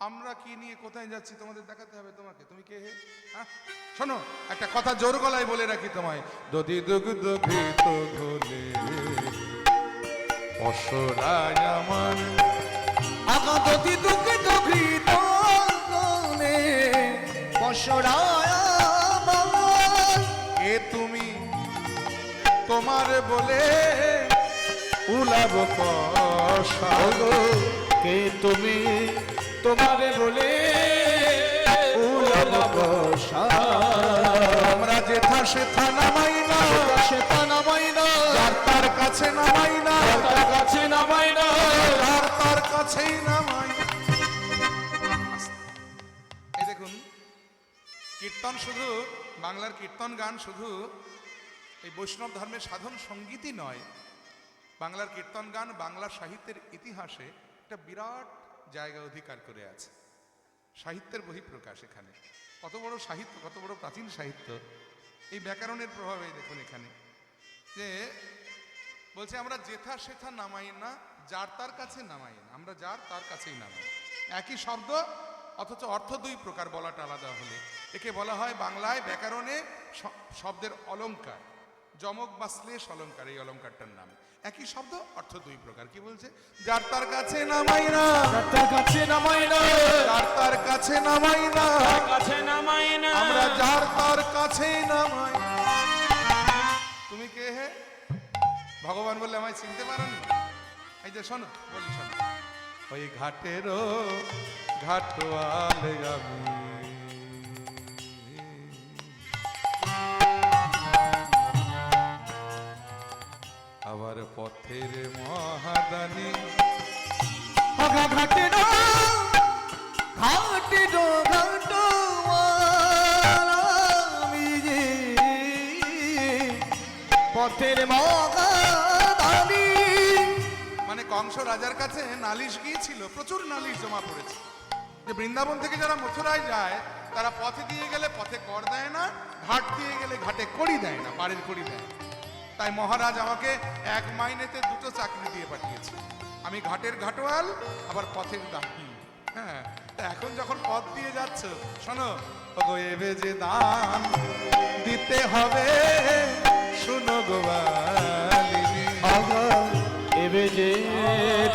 আমরা কি নিয়ে কোথায় যাচ্ছি তোমাদের দেখাতে হবে তোমাকে। তুমি কে হে? হ্যাঁ? শোনো, একটা কথা জোর গলায় বলে রাখি তোমায়, দধি দুগ্ধ ঘৃত ঘোলে অসরায় আমার, আগাদতি দুঃখে দুঃখিত গনে পসরায় আমার। কে তুমি তোমার বলে উলাব পশা, কে তুমি তোমারে বলে উলাব বসা। আমরা যেথা সেথা নামাই না, সেটা নামাই না, যার তার কাছে নামাই না, তার কাছে নামাই না, যার তার কাছেই নামাই। এই দেখুন, কীর্তন শুধু, বাংলার কীর্তন গান শুধু এই বৈষ্ণব ধর্মের সাধন সঙ্গীতই নয়, বাংলার কীর্তন গান বাংলা সাহিত্যের ইতিহাসে একটা বিরাট জায়গা অধিকার করে আছে। সাহিত্যের বহিঃপ্রকাশ এখানে। কত বড় সাহিত্য, কত বড় প্রাচীন সাহিত্য। এই ব্যাকরণের প্রভাবে দেখুন এখানে যে বলছে, আমরা যেথা সেথা নামাই না, যার তার কাছে নামাই না, আমরা যার তার কাছেই নামাই। একই শব্দ অথচ অর্থ দুই প্রকার বলাটা আলাদা হলে একে বলা হয় বাংলায় ব্যাকরণে শব্দের অলংকার, যমক বা শ্লেষ অলংকার। এই অলংকারটার নাম একই শব্দ, অর্থ দুই প্রকার। কি বলছে? যার তার কাছে নামাই না, তার কাছে নামাই না, যার তার কাছে নামাই না, তার কাছে নামাই না, আমরা যার তার কাছেই নামাই। তুমি কে হে? ভগবান বললে আমায় চিনতে পারোনি? এই যে শোনো, বলি শোনো, ওই ঘাটেরও ঘাটোয়াল আমি, আবার পথের মহাদানী। ঘাটে ঘাটে ঘাটো পথের মহাদানী। মানে কংস রাজার কাছে নালিশ গিয়েছিল, প্রচুর নালিশ জমা পড়েছে যে বৃন্দাবন থেকে যারা মথুরায় যায় তারা পথে দিয়ে গেলে পথে কর দেয় না, ঘাট দিয়ে গেলে ঘাটে কড়ি দেয় না, পাড়ের কড়ি দেয় না। তাই মহারাজ আমাকে এক মাইনেতে দুটো চাকরি দিয়ে পাঠিয়েছে, আমি ঘাটের ঘাটোয়াল আবার পথের দাহি। হ্যাঁ, তা এখন যখন পথ দিয়ে যাচ্ছ, শোনো, ওগো এবে যে দান দিতে হবে, শুনো গোবালিনী, এবে যে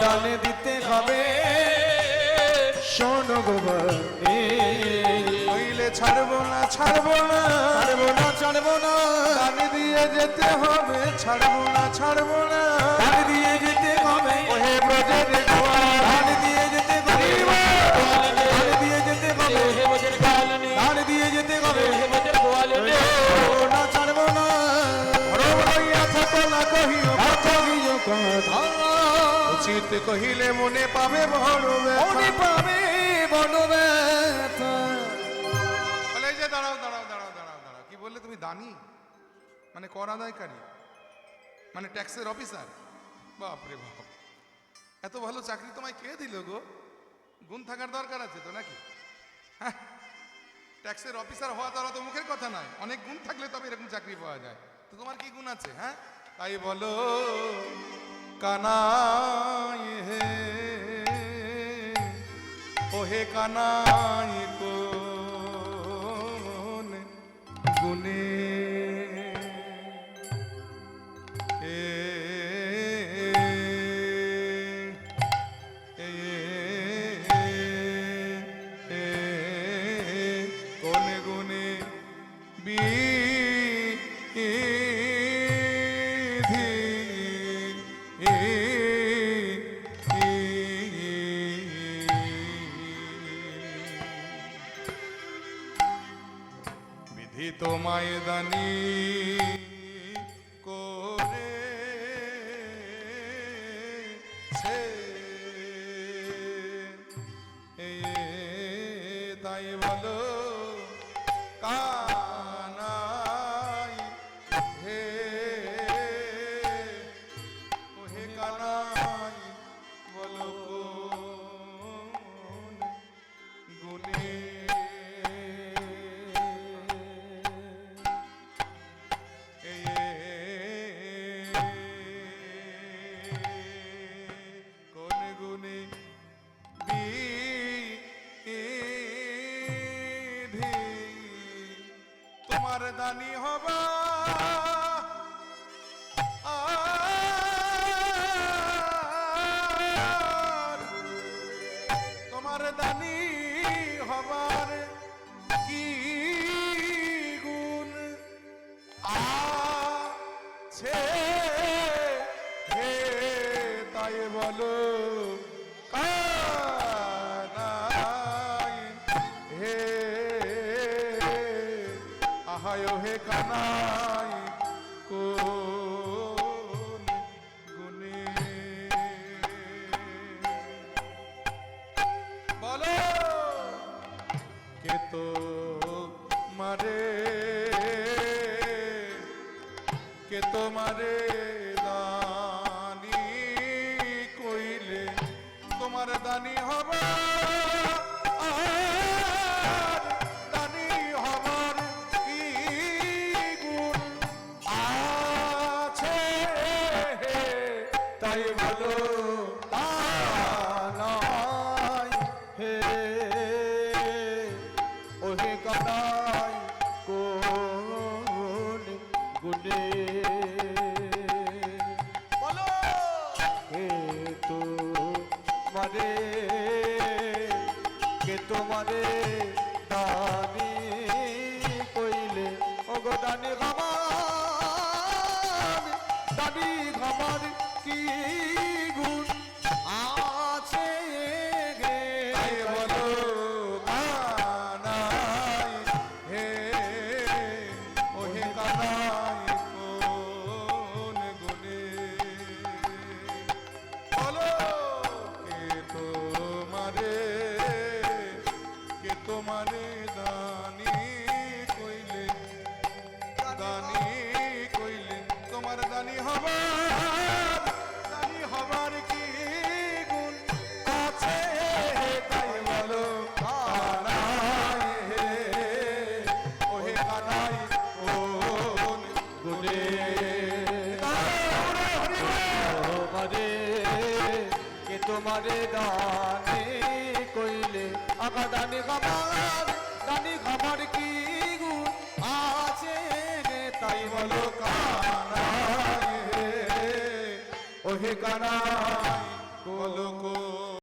দানে দিতে হবে, শোনো গোবর্ণে, নইলে ছাড়বো না, ছাড়বো না, ছাড়বো না, ছাড়বো না, দান দিয়ে যেতে হবে, ছাড়বো না, ছাড়বো না, দান দিয়ে যেতে হবে, ওহে ব্রজের গোয়াল, দান দিয়ে যেতে হবে, দান দিয়ে যেতে হবে, হে বজের গোয়ালনে, দান দিয়ে যেতে হবে, হে বজের গোয়ালনে, ছাড়বো না, ছাড়বো না, রব রইয়া থাকো না কহিও কহিও কথা, উচিত কহিলে মনে পাবে বড় মনে ব্যথা। পাবে বড় ব্যথা। বলে এই যে দাঁড়াও দাঁড়াও দাঁড়াও দাঁড়াও দাঁড়াও, কি বললে তুমি? দানি মানে কর আদায়কারী, মানে ট্যাক্সের অফিসার? বাপরে বাপ, এত ভালো চাকরি তোমায় কে দিল গো? গুণ থাকার দরকার আছে তো নাকি? হ্যাঁ, ট্যাক্সের অফিসার হওয়া তারা তো মুখের কথা নয়, অনেক গুণ থাকলে তবে এরকম চাকরি পাওয়া যায়। তো তোমার কি গুণ আছে? হ্যাঁ, তাই বলো কানাই হে, ওহে কানাই কোন গুণে কোন গুণে বিধি তোমায় দানি করে তাই বলো কানাই হে, ওহে কানাই বলো কোন গুণে কোন গুণে বিধি তোমার দানি হবা, তোমার দানি হবার কি গুণ আছে হে, তাই বলো কানাই হে, আহায় হে কানাই কোন গুণে বলো কে তো মারে, কে তোমারে দানি কইলে তোমার দানি হবা, দানি হবার কি গুণ আছে, তাই বলো ওগো দানি ঘামার দানি ঘামার কি গুণ আছে গে তাই বলো কানাই হে ওহে কানাই কোন গুণে বলো কে তোমারে দানি কইলে তোমার দানি হবার কি গুণ আছে তাই বলো কানাই হে ওহে কানাই কোন গুণে তোমারে কে তোমারে দানি কইলে আগা দানি খাবার কি গুণ আছে রে তাই বলো কানাই হে ওহে কানাই বলো